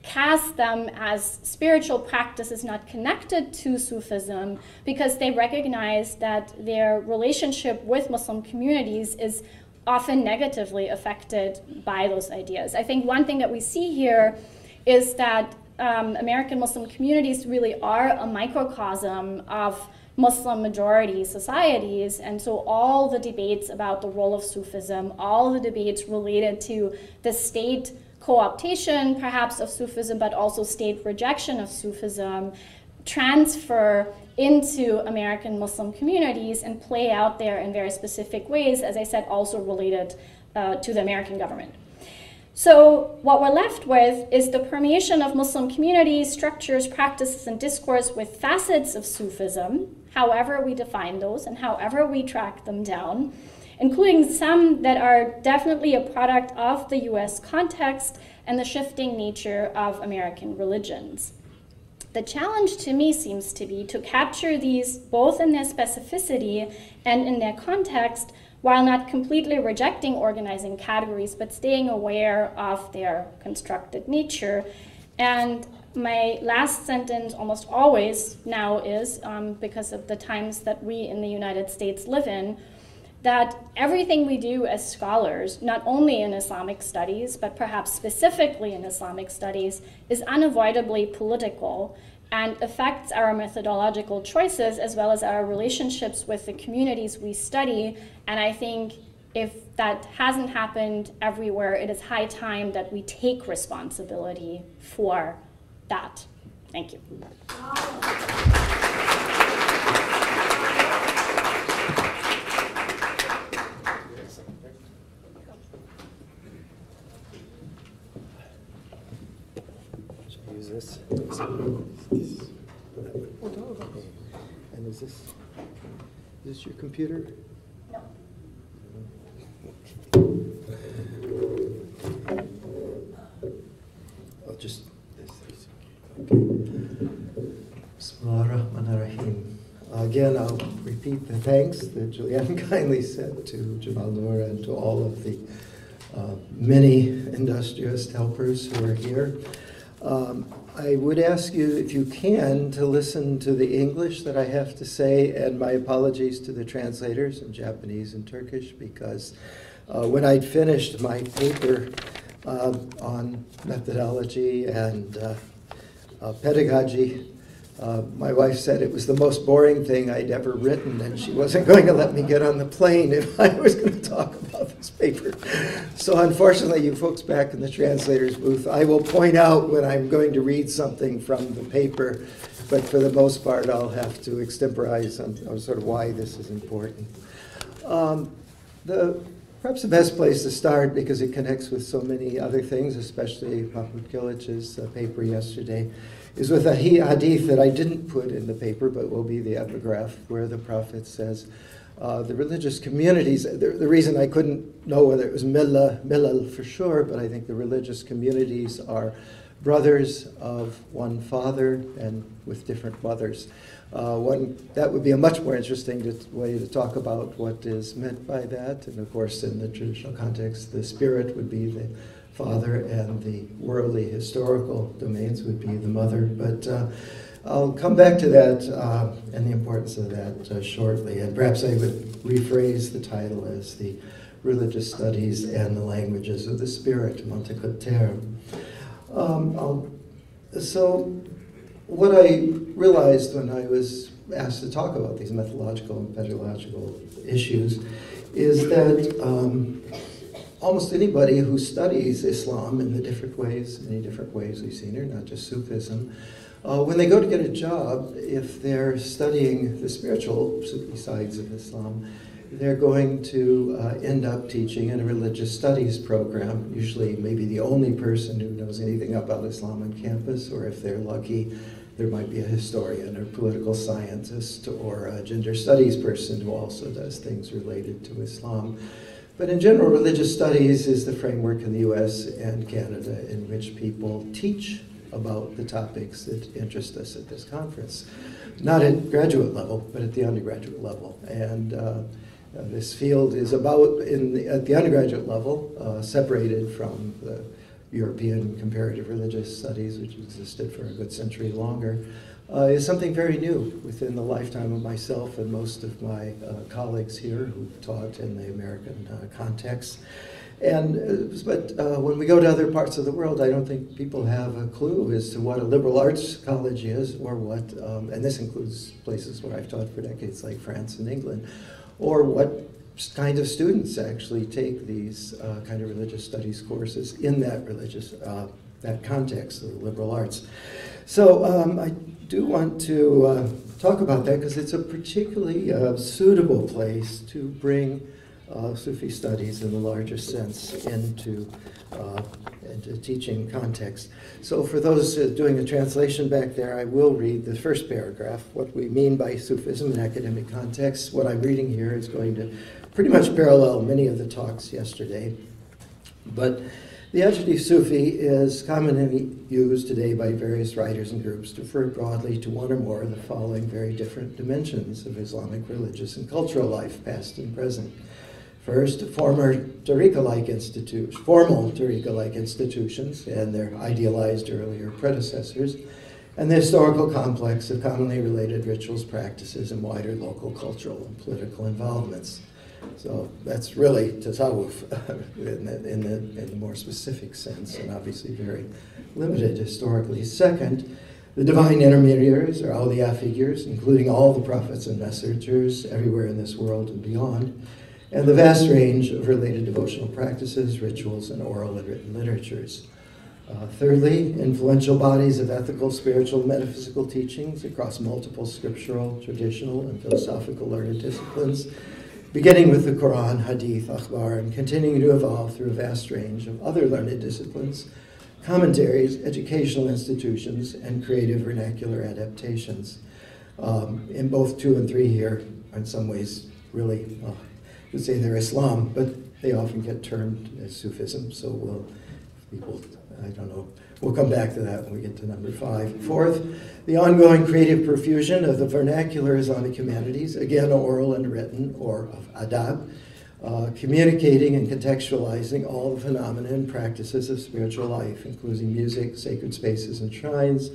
cast them as spiritual practices not connected to Sufism, because they recognize that their relationship with Muslim communities is often negatively affected by those ideas. I think one thing that we see here is that American Muslim communities really are a microcosm of Muslim majority societies, and so all the debates about the role of Sufism, all the debates related to the state co-optation perhaps of Sufism, but also state rejection of Sufism, transfer into American Muslim communities and play out there in very specific ways, as I said, also related to the American government. So what we're left with is the permeation of Muslim communities, structures, practices, and discourse with facets of Sufism, however we define those and however we track them down, including some that are definitely a product of the US context and the shifting nature of American religions. The challenge to me seems to be to capture these both in their specificity and in their context, while not completely rejecting organizing categories, but staying aware of their constructed nature. And my last sentence almost always now is, because of the times that we in the United States live in, that everything we do as scholars, not only in Islamic studies, but perhaps specifically in Islamic studies, is unavoidably political and affects our methodological choices as well as our relationships with the communities we study. And I think if that hasn't happened everywhere, it is high time that we take responsibility for that. Thank you. Use this. And is this your computer? No. I'll just this. Okay. Bismillahirrahmanirrahim. Again, I'll repeat the thanks that Julianne kindly said to Jamal Noor and to all of the many industrious helpers who are here. I would ask you, if you can, to listen to the English that I have to say, and my apologies to the translators in Japanese and Turkish, because when I'd finished my paper on methodology and pedagogy, my wife said it was the most boring thing I'd ever written, and she wasn't going to let me get on the plane if I was going to talk about this paper. So unfortunately, you folks back in the translator's booth, I will point out when I'm going to read something from the paper, but for the most part, I'll have to extemporize on sort of why this is important. Perhaps the best place to start, because it connects with so many other things, especially Mahmoud Kilich's paper yesterday, is with a hadith that I didn't put in the paper, but will be the epigraph, where the Prophet says, the religious communities, the reason I couldn't know whether it was millal for sure, but I think the religious communities are brothers of one father and with different mothers. That would be a much more interesting way to talk about what is meant by that. And of course, in the traditional context, the spirit would be the father, and the worldly historical domains would be the mother. But I'll come back to that and the importance of that shortly. And perhaps I would rephrase the title as the Religious Studies and the Languages of the Spirit, Montecoteur. So what I realized when I was asked to talk about these methodological and pedagogical issues is that almost anybody who studies Islam in the different ways, many different ways we've seen here, not just Sufism, when they go to get a job, if they're studying the spiritual Sufi sides of Islam, they're going to end up teaching in a religious studies program, usually maybe the only person who knows anything about Islam on campus, or if they're lucky, there might be a historian or political scientist or a gender studies person who also does things related to Islam. But in general, religious studies is the framework in the US and Canada in which people teach about the topics that interest us at this conference. Not at graduate level, but at the undergraduate level. And this field is about, at the undergraduate level, separated from the European comparative religious studies, which existed for a good century longer, is something very new within the lifetime of myself and most of my colleagues here who taught in the American context. But when we go to other parts of the world, I don't think people have a clue as to what a liberal arts college is, or what, and this includes places where I've taught for decades, like France and England, or what kind of students actually take these kind of religious studies courses in that religious, that context of the liberal arts. So I do want to talk about that because it's a particularly suitable place to bring Sufi studies in the larger sense into teaching context. So for those doing the translation back there, I will read the first paragraph, what we mean by Sufism in academic context. What I'm reading here is going to pretty much parallel many of the talks yesterday. But the adjective Sufi is commonly used today by various writers and groups to refer broadly to one or more of the following very different dimensions of Islamic religious and cultural life, past and present. First, formal Tariqa-like institutions and their idealized earlier predecessors, and the historical complex of commonly related rituals, practices, and wider local cultural and political involvements. So that's really tasawwuf in the more specific sense, and obviously very limited historically. Second, the divine intermediaries, or awliya figures, including all the prophets and messengers everywhere in this world and beyond, and the vast range of related devotional practices, rituals, and oral and written literatures. Thirdly, influential bodies of ethical, spiritual, and metaphysical teachings across multiple scriptural, traditional, and philosophical learned disciplines, beginning with the Quran, Hadith, Akhbar, and continuing to evolve through a vast range of other learned disciplines, commentaries, educational institutions, and creative vernacular adaptations. In both 2 and 3 here, in some ways, really, you could say they're Islam, but they often get termed as Sufism, so I don't know, we'll come back to that when we get to number 5. Fourth, the ongoing creative profusion of the vernacular Islamic humanities, again oral and written, or of adab, communicating and contextualizing all the phenomena and practices of spiritual life, including music, sacred spaces and shrines,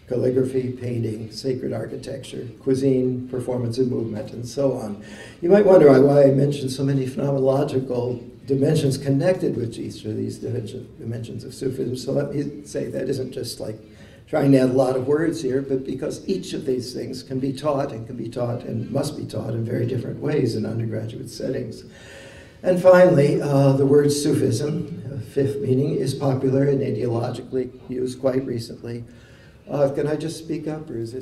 calligraphy, painting, sacred architecture, cuisine, performance and movement, and so on. You might wonder why I mentioned so many phenomenological dimensions connected with each of these dimensions of Sufism. So let me say that isn't just like trying to add a lot of words here, but because each of these things can be taught and must be taught in very different ways in undergraduate settings. And finally, the word Sufism, fifth meaning, is popular and ideologically used quite recently. Can I just speak up, or did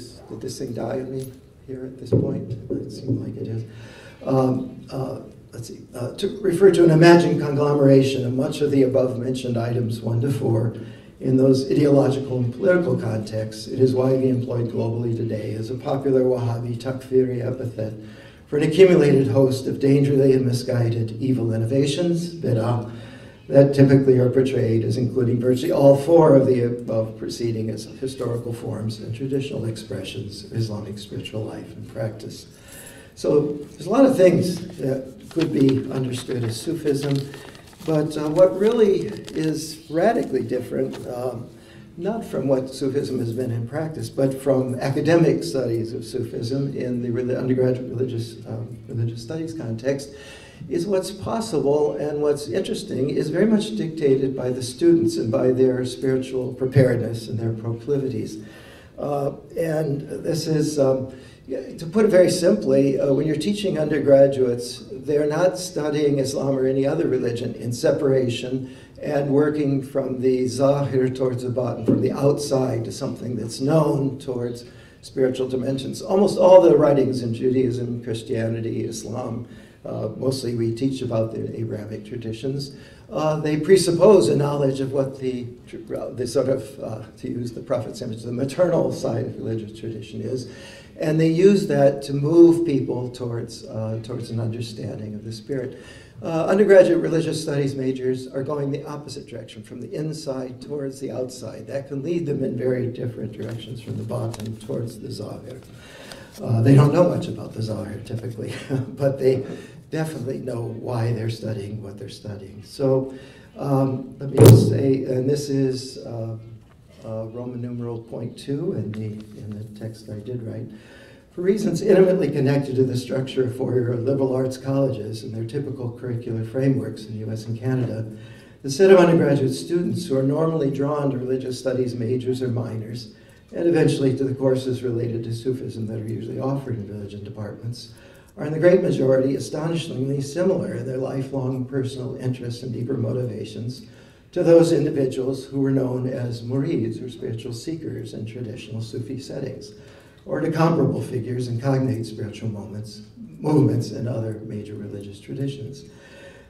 this thing die on me here at this point? It seems like it is. Let's see, to refer to an imagined conglomeration of much of the above-mentioned items 1 to 4 in those ideological and political contexts. It is widely employed globally today as a popular Wahhabi takfiri epithet for an accumulated host of dangerously misguided evil innovations, bid'ah, that typically are portrayed as including virtually all 4 of the above preceding as historical forms and traditional expressions of Islamic spiritual life and practice. So there's a lot of things that could be understood as Sufism, but what really is radically different, not from what Sufism has been in practice, but from academic studies of Sufism in the undergraduate religious studies context, is what's possible and what's interesting is very much dictated by the students and by their spiritual preparedness and their proclivities. And this is, to put it very simply, when you're teaching undergraduates, they're not studying Islam or any other religion in separation and working from the zahir towards the batin, from the outside to something that's known towards spiritual dimensions. Almost all the writings in Judaism, Christianity, Islam, mostly we teach about the Abrahamic traditions, they presuppose a knowledge of what the sort of, to use the Prophet's image, the maternal side of religious tradition is. And they use that to move people towards an understanding of the spirit. Undergraduate religious studies majors are going the opposite direction, from the inside towards the outside. That can lead them in very different directions, from the batin towards the zahir. They don't know much about the zahir typically, but they definitely know why they're studying what they're studying. So let me just say, and this is Roman numeral .2 in the text I did write. For reasons intimately connected to the structure of four-year liberal arts colleges and their typical curricular frameworks in the US and Canada, the set of undergraduate students who are normally drawn to religious studies majors or minors, and eventually to the courses related to Sufism that are usually offered in religion departments, are in the great majority astonishingly similar in their lifelong personal interests and deeper motivations to those individuals who were known as murids, or spiritual seekers, in traditional Sufi settings, or to comparable figures in cognate spiritual movements and other major religious traditions.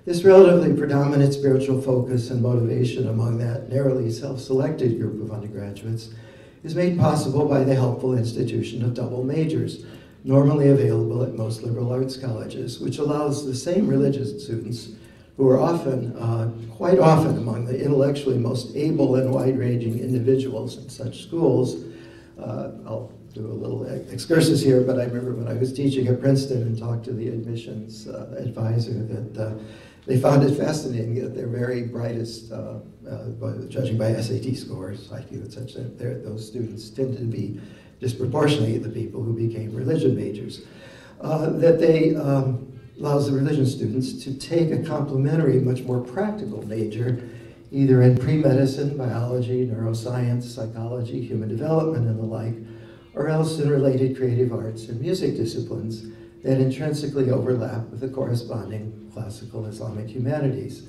This relatively predominant spiritual focus and motivation among that narrowly self-selected group of undergraduates is made possible by the helpful institution of double majors, normally available at most liberal arts colleges, which allows the same religious students, who are often, quite often among the intellectually most able and wide-ranging individuals in such schools. I'll do a little excursus here, but I remember when I was teaching at Princeton and talked to the admissions advisor that they found it fascinating that their very brightest, judging by SAT scores, IQ and such, that those students tended to be disproportionately the people who became religion majors. That they allows the religion students to take a complementary, much more practical major, either in pre-medicine, biology, neuroscience, psychology, human development, and the like, or else in related creative arts and music disciplines that intrinsically overlap with the corresponding classical Islamic humanities.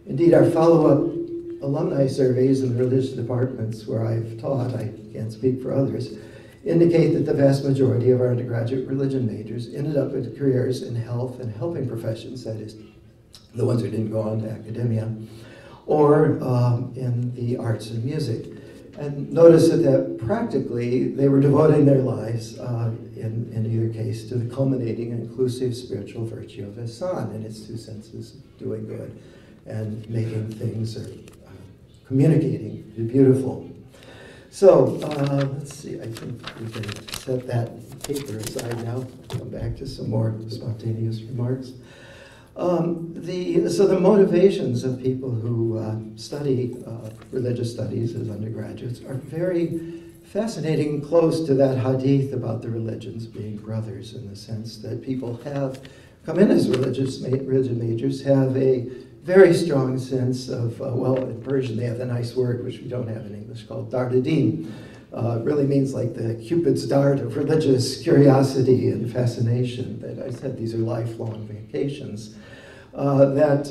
Indeed, our follow-up alumni surveys in the religious departments where I've taught, I can't speak for others, indicate that the vast majority of our undergraduate religion majors ended up with careers in health and helping professions, that is, the ones who didn't go on to academia, or in the arts and music. And notice that practically they were devoting their lives, in either case, to the culminating and inclusive spiritual virtue of ihsan in its two senses, doing good and making things or communicating the beautiful. So let's see, I think we can set that paper aside now, come back to some more spontaneous remarks. So the motivations of people who study religious studies as undergraduates are very fascinating and close to that hadith about the religions being brothers, in the sense that people have come in as religion majors, have a very strong sense of, well, in Persian they have the nice word, which we don't have in English, called dardadin. It really means like the Cupid's dart of religious curiosity and fascination. That I said, these are lifelong vacations that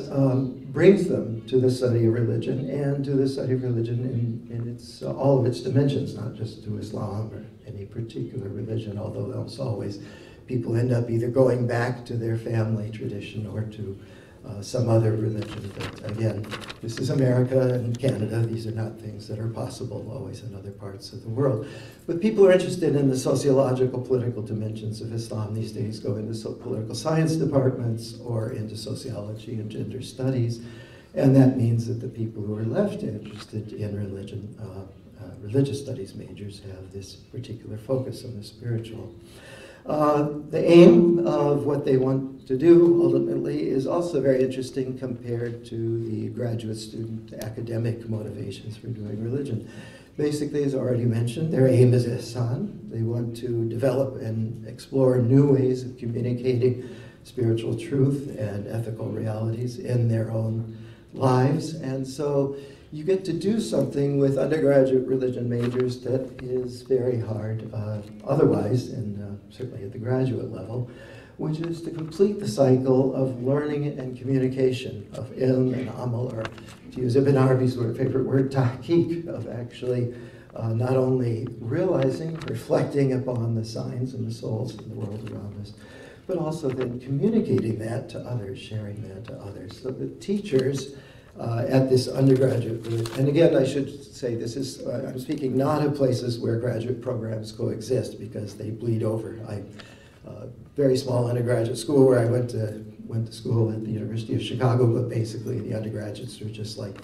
brings them to the study of religion, and to the study of religion in its, all of its dimensions, not just to Islam or any particular religion, although almost always people end up either going back to their family tradition or to some other religion. But again, this is America and Canada. These are not things that are possible always in other parts of the world. But people who are interested in the sociological, political dimensions of Islam these days go into political science departments or into sociology and gender studies. And that means that the people who are left interested in religion, religious studies majors, have this particular focus on the spiritual. The aim of what they want to do ultimately is also very interesting compared to the graduate student academic motivations for doing religion. Basically, as already mentioned, their aim is ihsan. They want to develop and explore new ways of communicating spiritual truth and ethical realities in their own lives. And so you get to do something with undergraduate religion majors that is very hard otherwise, and certainly at the graduate level, which is to complete the cycle of learning and communication of ilm and amal, or to use Ibn Arabi's favorite word, tahqiq, of actually not only realizing, reflecting upon the signs and the souls in the world around us, but also then communicating that to others, sharing that to others. So the teachers at this undergraduate, and again, I should say this is, I'm speaking not of places where graduate programs coexist, because they bleed over. Very small undergraduate school where I went to school at the University of Chicago, but basically the undergraduates were just like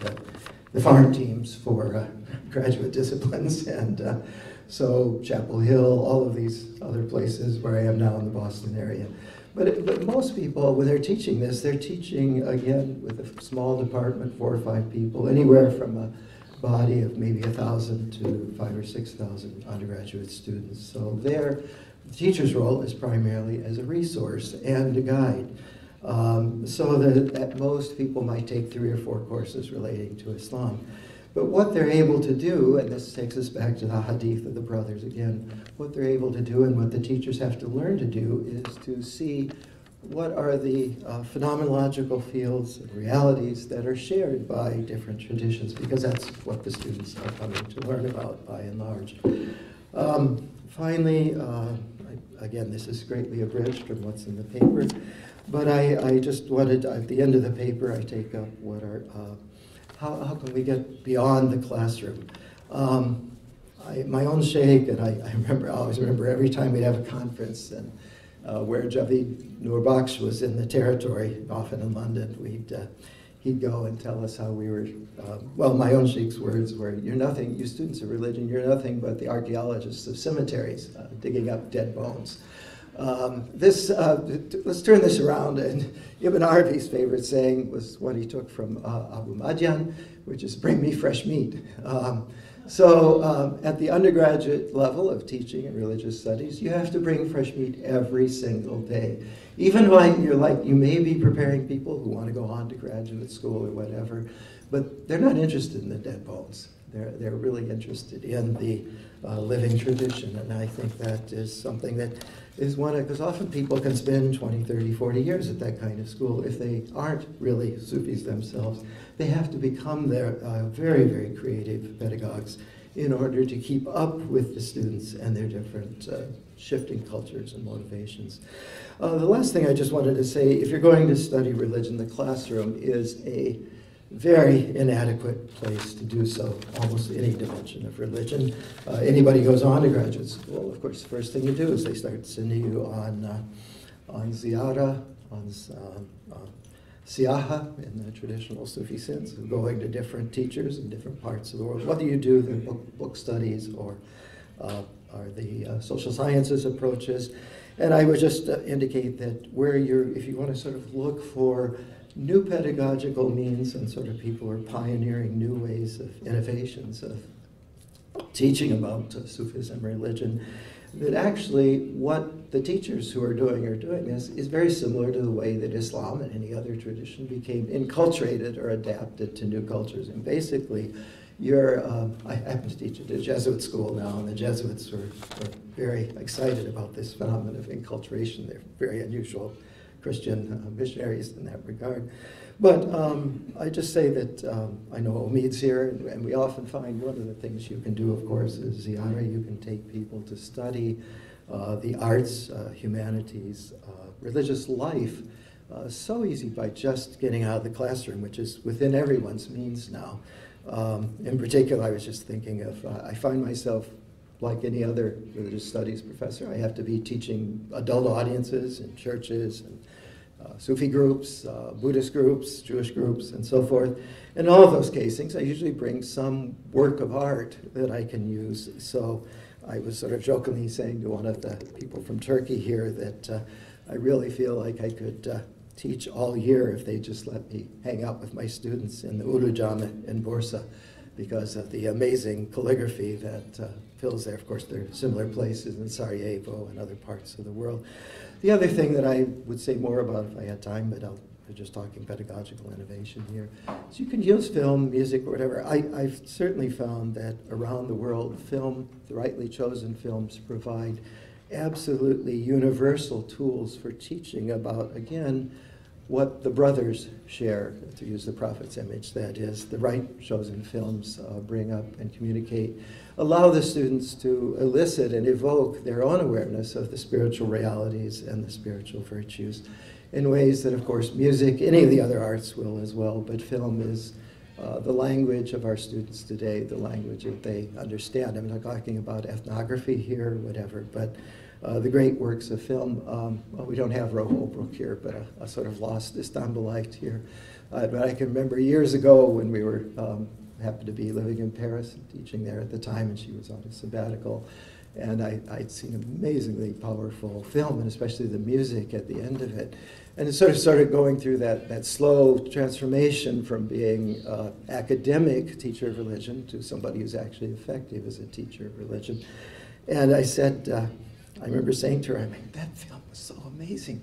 the farm teams for graduate disciplines, and so Chapel Hill, all of these other places where I am now in the Boston area. But most people, when they're teaching this, they're teaching, again, with a small department, 4 or 5 people, anywhere from a body of maybe 1,000 to 5,000 or 6,000 undergraduate students. So the teacher's role is primarily as a resource and a guide. So that at most people might take 3 or 4 courses relating to Islam. But what they're able to do, and this takes us back to the hadith of the brothers again, what they're able to do and what the teachers have to learn to do is to see what are the phenomenological fields and realities that are shared by different traditions, because that's what the students are coming to learn about by and large. Finally, again, this is greatly abridged from what's in the paper, but I just wanted, at the end of the paper, I take up what are how can we get beyond the classroom? My own sheikh, and I always remember every time we'd have a conference, and where Javid Nurbakhsh was in the territory, often in London, he'd go and tell us how we were, well, my own sheikh's words were, you're nothing, you students of religion, you're nothing but the archaeologists of cemeteries, digging up dead bones. Let's turn this around, and Ibn Arabi's favorite saying was one he took from Abu Madyan, which is bring me fresh meat. So at the undergraduate level of teaching and religious studies, you have to bring fresh meat every single day. Even when you may be preparing people who want to go on to graduate school or whatever, but they're not interested in the dead bones. They're really interested in the living tradition, and I think that is something that is because often people can spend 20, 30, 40 years at that kind of school. If they aren't really Sufis themselves, they have to become their very, very creative pedagogues in order to keep up with the students and their different shifting cultures and motivations. The last thing I just wanted to say, if you're going to study religion, the classroom is a very inadequate place to do so, almost any dimension of religion. Anybody goes on to graduate school, of course, the first thing you do is they start sending you on ziyarah, on siyaha in the traditional Sufi sense, of going to different teachers in different parts of the world. Whether you do the book studies or the social sciences approaches. And I would just indicate that if you want to sort of look for new pedagogical means, and sort of people are pioneering new ways of innovations of teaching about Sufism religion, that actually what the teachers who are doing this is very similar to the way that Islam and any other tradition became enculturated or adapted to new cultures. And basically, I happen to teach at a Jesuit school now, and the Jesuits were very excited about this phenomenon of enculturation. They're very unusual Christian missionaries in that regard. But I just say that I know Omid's here, and we often find one of the things you can do, of course, is ziyarah. You can take people to study the arts, humanities, religious life, so easy by just getting out of the classroom, which is within everyone's means now. In particular, I was just thinking of, I find myself, like any other religious studies professor, I have to be teaching adult audiences in churches and Sufi groups, Buddhist groups, Jewish groups, and so forth. In all of those casings, I usually bring some work of art that I can use. So I was sort of jokingly saying to one of the people from Turkey here that I really feel like I could teach all year if they just let me hang out with my students in the Ulu Jami in Bursa. because of the amazing calligraphy that fills there. Of course, there are similar places in Sarajevo and other parts of the world. The other thing that I would say more about if I had time, but we're just talking pedagogical innovation here, is you can use film, music, or whatever. I've certainly found that around the world, film, the rightly chosen films, provide absolutely universal tools for teaching about, again, what the brothers share, to use the prophet's image, that is, the right chosen films bring up and communicate, allow the students to elicit and evoke their own awareness of the spiritual realities and the spiritual virtues in ways that, of course, music, any of the other arts will as well, but film is the language of our students today, the language that they understand. I'm not talking about ethnography here, whatever, but the great works of film. Well, we don't have Holbrook here, but a sort of lost Istanbulite here. But I can remember years ago when we were happened to be living in Paris and teaching there at the time, and she was on a sabbatical, and I'd seen amazingly powerful film, and especially the music at the end of it. And it sort of started going through that slow transformation from being academic teacher of religion to somebody who's actually effective as a teacher of religion. And I said, I remember saying to her, I mean, that film was so amazing.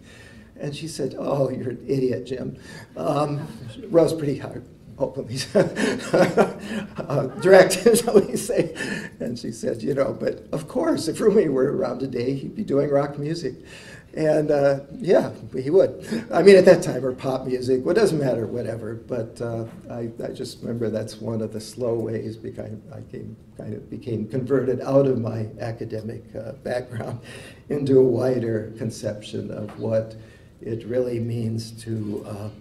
And she said, oh, you're an idiot, Jim. Rose pretty hard, openly. Direct, shall we say. And she said, you know, but of course, if Rumi were around today, he'd be doing rock music. And yeah, he would. I mean, at that time, or pop music, well, it doesn't matter, whatever. But I just remember that's one of the slow ways I kind of became converted out of my academic background into a wider conception of what it really means to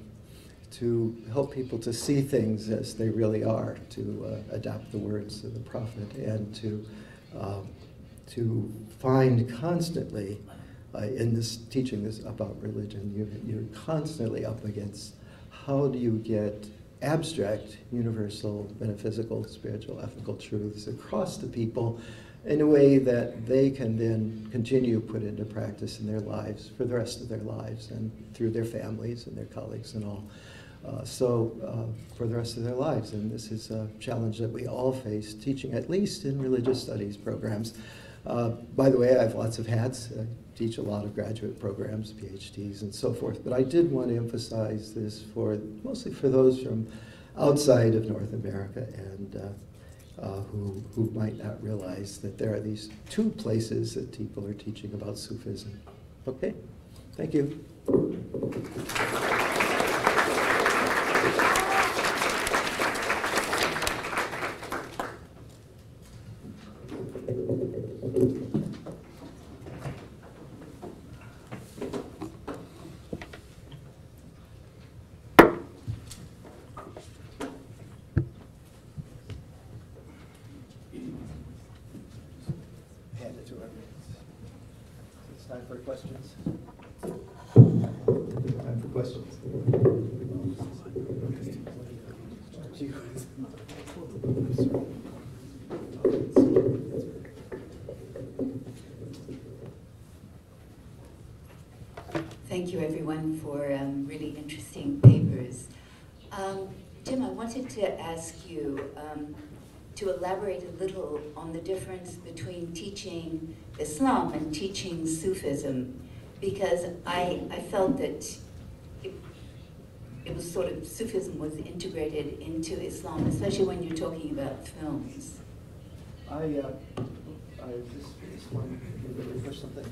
help people to see things as they really are, to adopt the words of the prophet, and to find constantly in this teaching this about religion, you're constantly up against how do you get abstract, universal, metaphysical, spiritual, ethical truths across to people in a way that they can then continue to put into practice in their lives for the rest of their lives and through their families and their colleagues and all. For the rest of their lives. And this is a challenge that we all face, teaching at least in religious studies programs. By the way, I have lots of hats. I teach a lot of graduate programs, PhDs, and so forth. But I did want to emphasize this mostly for those from outside of North America and who might not realize that there are these two places that people are teaching about Sufism. Okay, thank you. Time for questions. Thank you, everyone, for really interesting papers. Jim, I wanted to ask you to elaborate a little on the difference between teaching Islam and teaching Sufism, because I felt that it was sort of, Sufism was integrated into Islam, especially when you're talking about films. I just want to push something.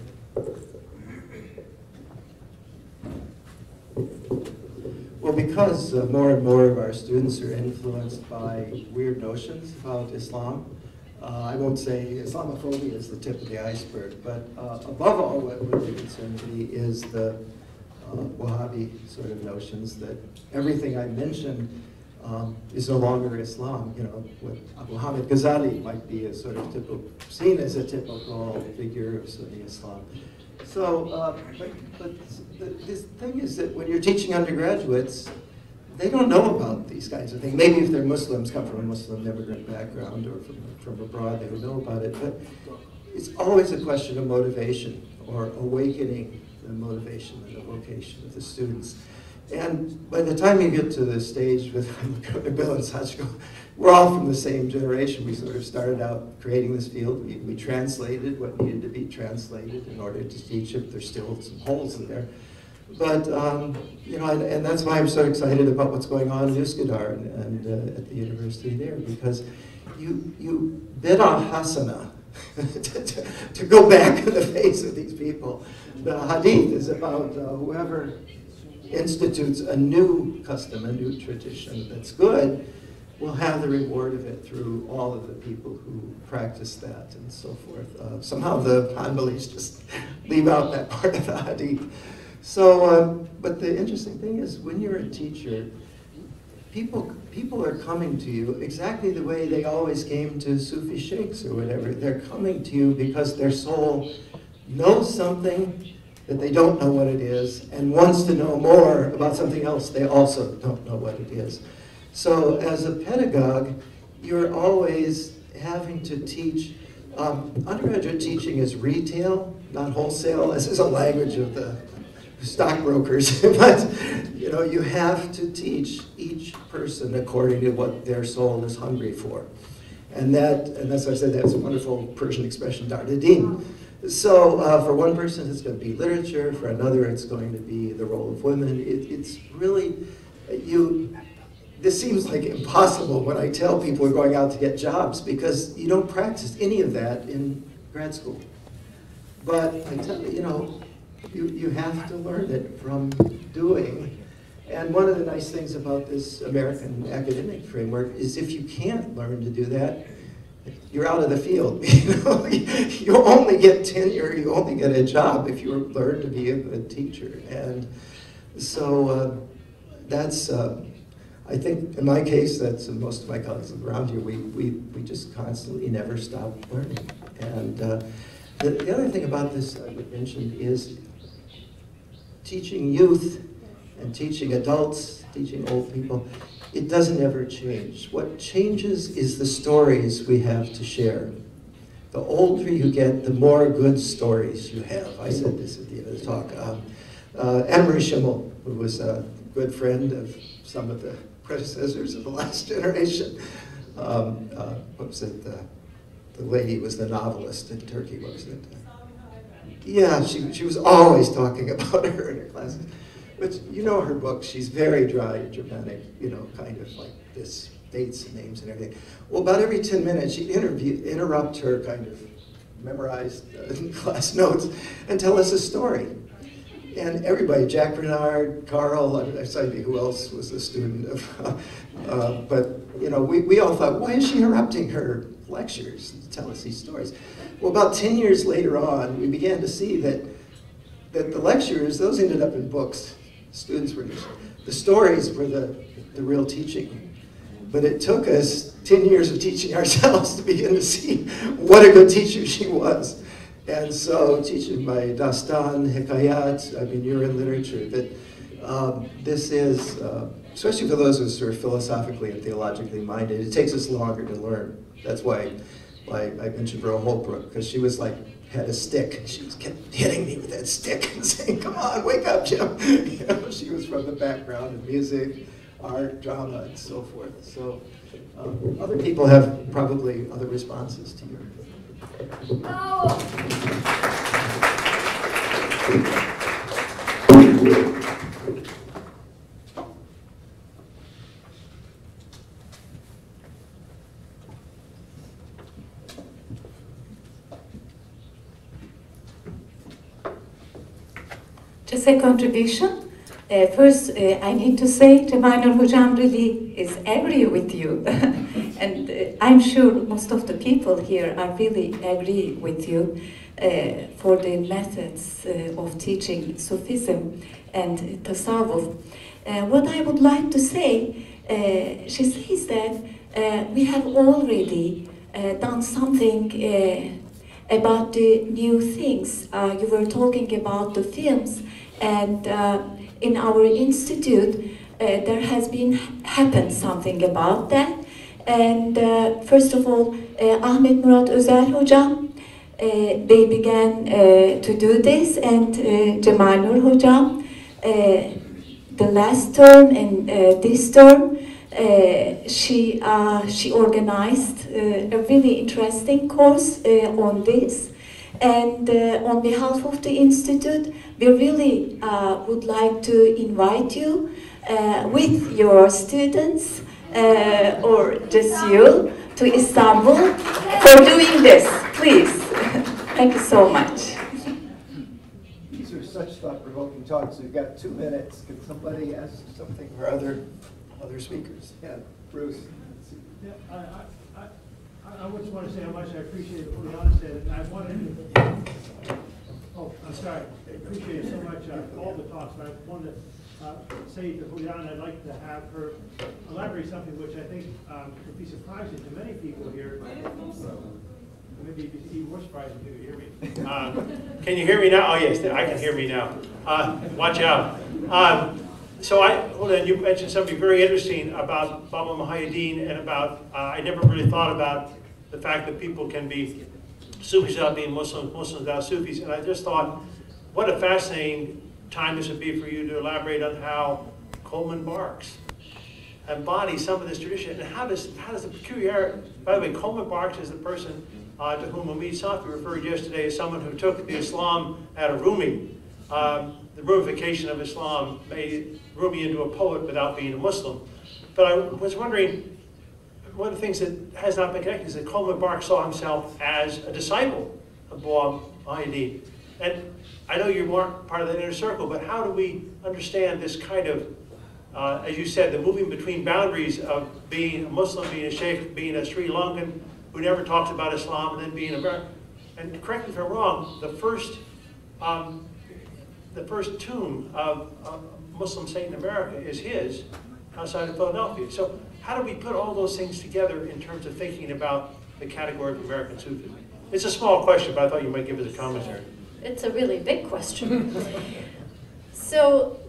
Well, because more and more of our students are influenced by weird notions about Islam, I won't say Islamophobia is the tip of the iceberg, but above all, what really concerns me is the Wahhabi sort of notions that everything I mentioned is no longer Islam. You know, what Muhammad Ghazali might be a sort of seen as a typical figure of Sunni Islam. So, but this thing is that when you're teaching undergraduates, they don't know about these kinds of things. Maybe if they're Muslims, come from a Muslim immigrant background or from abroad, they would know about it. But it's always a question of motivation or awakening the motivation and the vocation of the students. And by the time you get to the stage with Bill and Sachko, we're all from the same generation. We sort of started out creating this field. We translated what needed to be translated in order to teach it. There's still some holes in there. But, you know, and that's why I'm so excited about what's going on in Üsküdar and at the university there, because you bid'ah hasana, to go back in the face of these people. The hadith is about whoever institutes a new custom, a new tradition that's good, will have the reward of it through all of the people who practice that and so forth. Somehow the Hanbalis just leave out that part of the hadith. So, but the interesting thing is, when you're a teacher, people are coming to you exactly the way they always came to Sufi sheikhs or whatever. They're coming to you because their soul knows something that they don't know what it is, and wants to know more about something else they also don't know what it is. So as a pedagogue, you're always having to teach. Undergraduate teaching is retail, not wholesale. This is a language of the stockbrokers, but you know, you have to teach each person according to what their soul is hungry for. And that's why I said that's a wonderful Persian expression, dar din. So for one person it's going to be literature, for another it's going to be the role of women. It's really, this seems like impossible when I tell people we're going out to get jobs, because you don't practice any of that in grad school. But I tell you, you know, you have to learn it from doing. And one of the nice things about this American academic framework is if you can't learn to do that, you're out of the field. You know, you only get tenure, you only get a job if you learn to be a good teacher. And so that's, I think in my case, that's in most of my colleagues around here, we just constantly never stop learning. And the other thing about this I would mention is teaching youth and teaching adults, teaching old people, it doesn't ever change. What changes is the stories we have to share. The older you get, the more good stories you have. I said this at the end of the talk. Emery Schimmel, who was a good friend of some of the predecessors of the last generation, what was it, the lady was the novelist in Turkey, what was it? Yeah, she was always talking about her in her classes. But you know her book, she's very dry and Germanic, you know, kind of like this, dates and names and everything. Well, about every 10 minutes, she'd interrupt her kind of memorized class notes and tell us a story. And everybody, Jack Renard, Carl, I said who else was a student of, but you know, we all thought, why is she interrupting her lectures to tell us these stories? Well, about 10 years later on, we began to see that the lectures, those ended up in books. Students were, the stories were the real teaching. But it took us 10 years of teaching ourselves to begin to see what a good teacher she was. And so teaching by Dastan, Hikayat, I mean, you're in literature, that this is, especially for those who are sort of philosophically and theologically minded, it takes us longer to learn. That's why I mentioned Bro Holbrook, because she was like, had a stick. She kept hitting me with that stick and saying, come on, wake up, Jim. You know, she was from the background of music, art, drama, and so forth. So other people have probably other responses to your... Just a contribution. First, I need to say Cemal Hocam really is agree with you. And I'm sure most of the people here are really agree with you for the methods of teaching Sufism and Tasawwuf. What I would like to say, she says that we have already done something about the new things. You were talking about the films, and in our institute there has been happened something about that. And first of all, Ahmet, Murat, ÖZEL Hocam, they began to do this, and Cemal Hocam, the last term and this term, she organized a really interesting course on this. And on behalf of the Institute, we really would like to invite you with your students or just you to Istanbul for doing this, please. Thank you so much. These are such thought-provoking talks. We've got 2 minutes. Can somebody ask something for other speakers? Yeah, Bruce. Yeah, I just want to say how much I appreciate what Juliana said, and I wanted to, oh, I'm sorry, I appreciate so much all the talks, but I wanted to say to Juliana, I'd like to have her elaborate something which I think could be surprising to many people here. Maybe it'd be even more surprising to hear me. Can you hear me now? Oh yes, I can hear me now. Watch out. Hold on, you mentioned something very interesting about Baba Muhyiddin and about, I never really thought about the fact that people can be Sufis without being Muslims, Muslims without Sufis, and I just thought, what a fascinating time this would be for you to elaborate on how Coleman Barks embodies some of this tradition, and how does the peculiarity, by the way, Coleman Barks is the person to whom Omid Safi referred yesterday as someone who took the Islam out of Rumi. The Rumification of Islam made Rumi into a poet without being a Muslim. But I was wondering, one of the things that has not been connected is that Coleman Barks saw himself as a disciple of Baba Muhyiddin. And I know you weren't part of that inner circle, but how do we understand this kind of, as you said, the moving between boundaries of being a Muslim, being a Sheikh, being a Sri Lankan who never talks about Islam, and then being American. And correct me if I'm wrong, the first tomb of a Muslim saint in America is his, outside of Philadelphia. So how do we put all those things together in terms of thinking about the category of American Sufism? It's a small question, but I thought you might give us a commentary. It's a really big question. So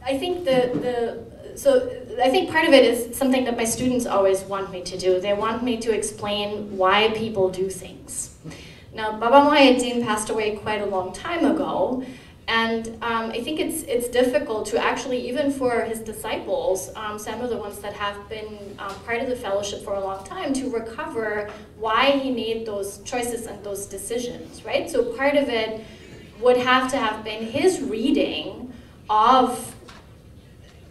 I think I think part of it is something that my students always want me to do. They want me to explain why people do things. Now, Baba Muhyiddin passed away quite a long time ago, and I think it's difficult to actually, even for his disciples, some of the ones that have been part of the fellowship for a long time, to recover why he made those choices and those decisions, right? So part of it would have to have been his reading of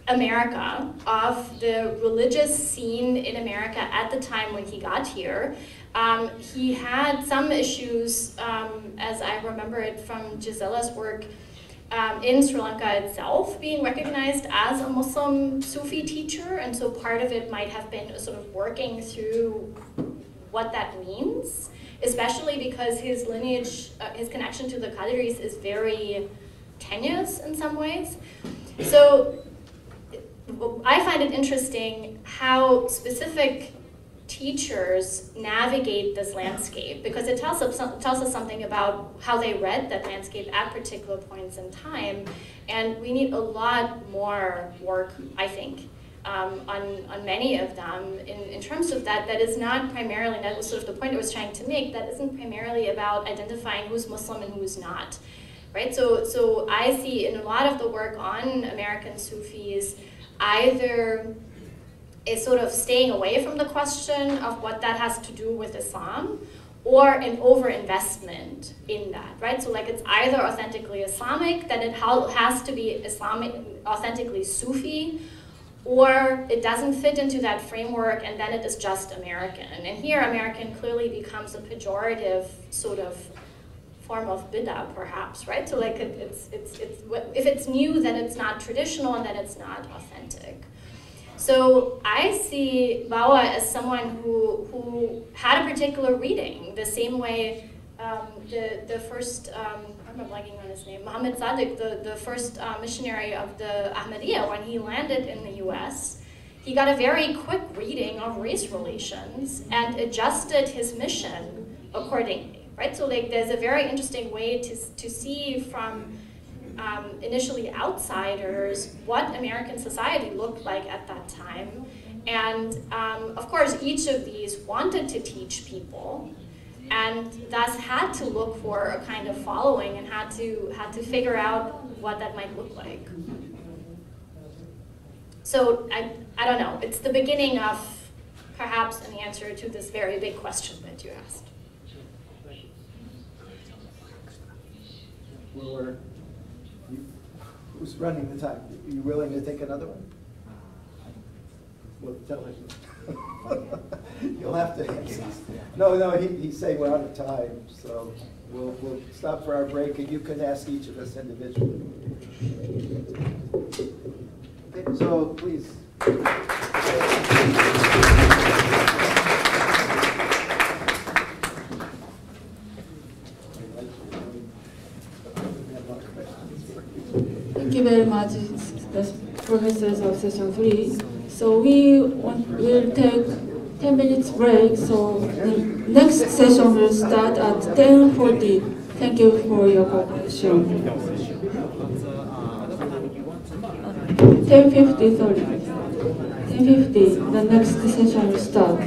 America, of the religious scene in America at the time when he got here. He had some issues, as I remember it from Gisela's work, in Sri Lanka itself, being recognized as a Muslim Sufi teacher, and so part of it might have been sort of working through what that means, especially because his lineage, his connection to the Qadiris is very tenuous in some ways. So I find it interesting how specific teachers navigate this landscape, because it tells us something about how they read that landscape at particular points in time, and we need a lot more work, I think, on many of them in terms of that is not primarily, and that was sort of the point I was trying to make, that isn't primarily about identifying who's Muslim and who's not, right? So I see in a lot of the work on American Sufis, either is sort of staying away from the question of what that has to do with Islam, or an overinvestment in that, right? So like it's either authentically Islamic, then it has to be Islamic, authentically Sufi, or it doesn't fit into that framework and then it is just American. And here American clearly becomes a pejorative sort of form of bid'ah, perhaps, right? So like if it's new, then it's not traditional and then it's not authentic. So I see Bawa as someone who had a particular reading, the same way the first, I'm blanking on his name, Muhammad Sadiq, the first missionary of the Ahmadiyya, when he landed in the US, he got a very quick reading of race relations and adjusted his mission accordingly. Right? So like there's a very interesting way to see from initially outsiders what American society looked like at that time. And of course, each of these wanted to teach people and thus had to look for a kind of following and had to figure out what that might look like. So I don't know, it's the beginning of perhaps an answer to this very big question that you asked. Who's running the time? Are you willing to take another one? Well, tell him. You'll have to. No, he's saying we're out of time, so we'll stop for our break, and you can ask each of us individually. Okay, so please. Thank you very much, the professors of session 3. So we'll take 10 minutes break, so the next session will start at 10:40. Thank you for your cooperation. 10:50, sorry. 10:50, the next session will start.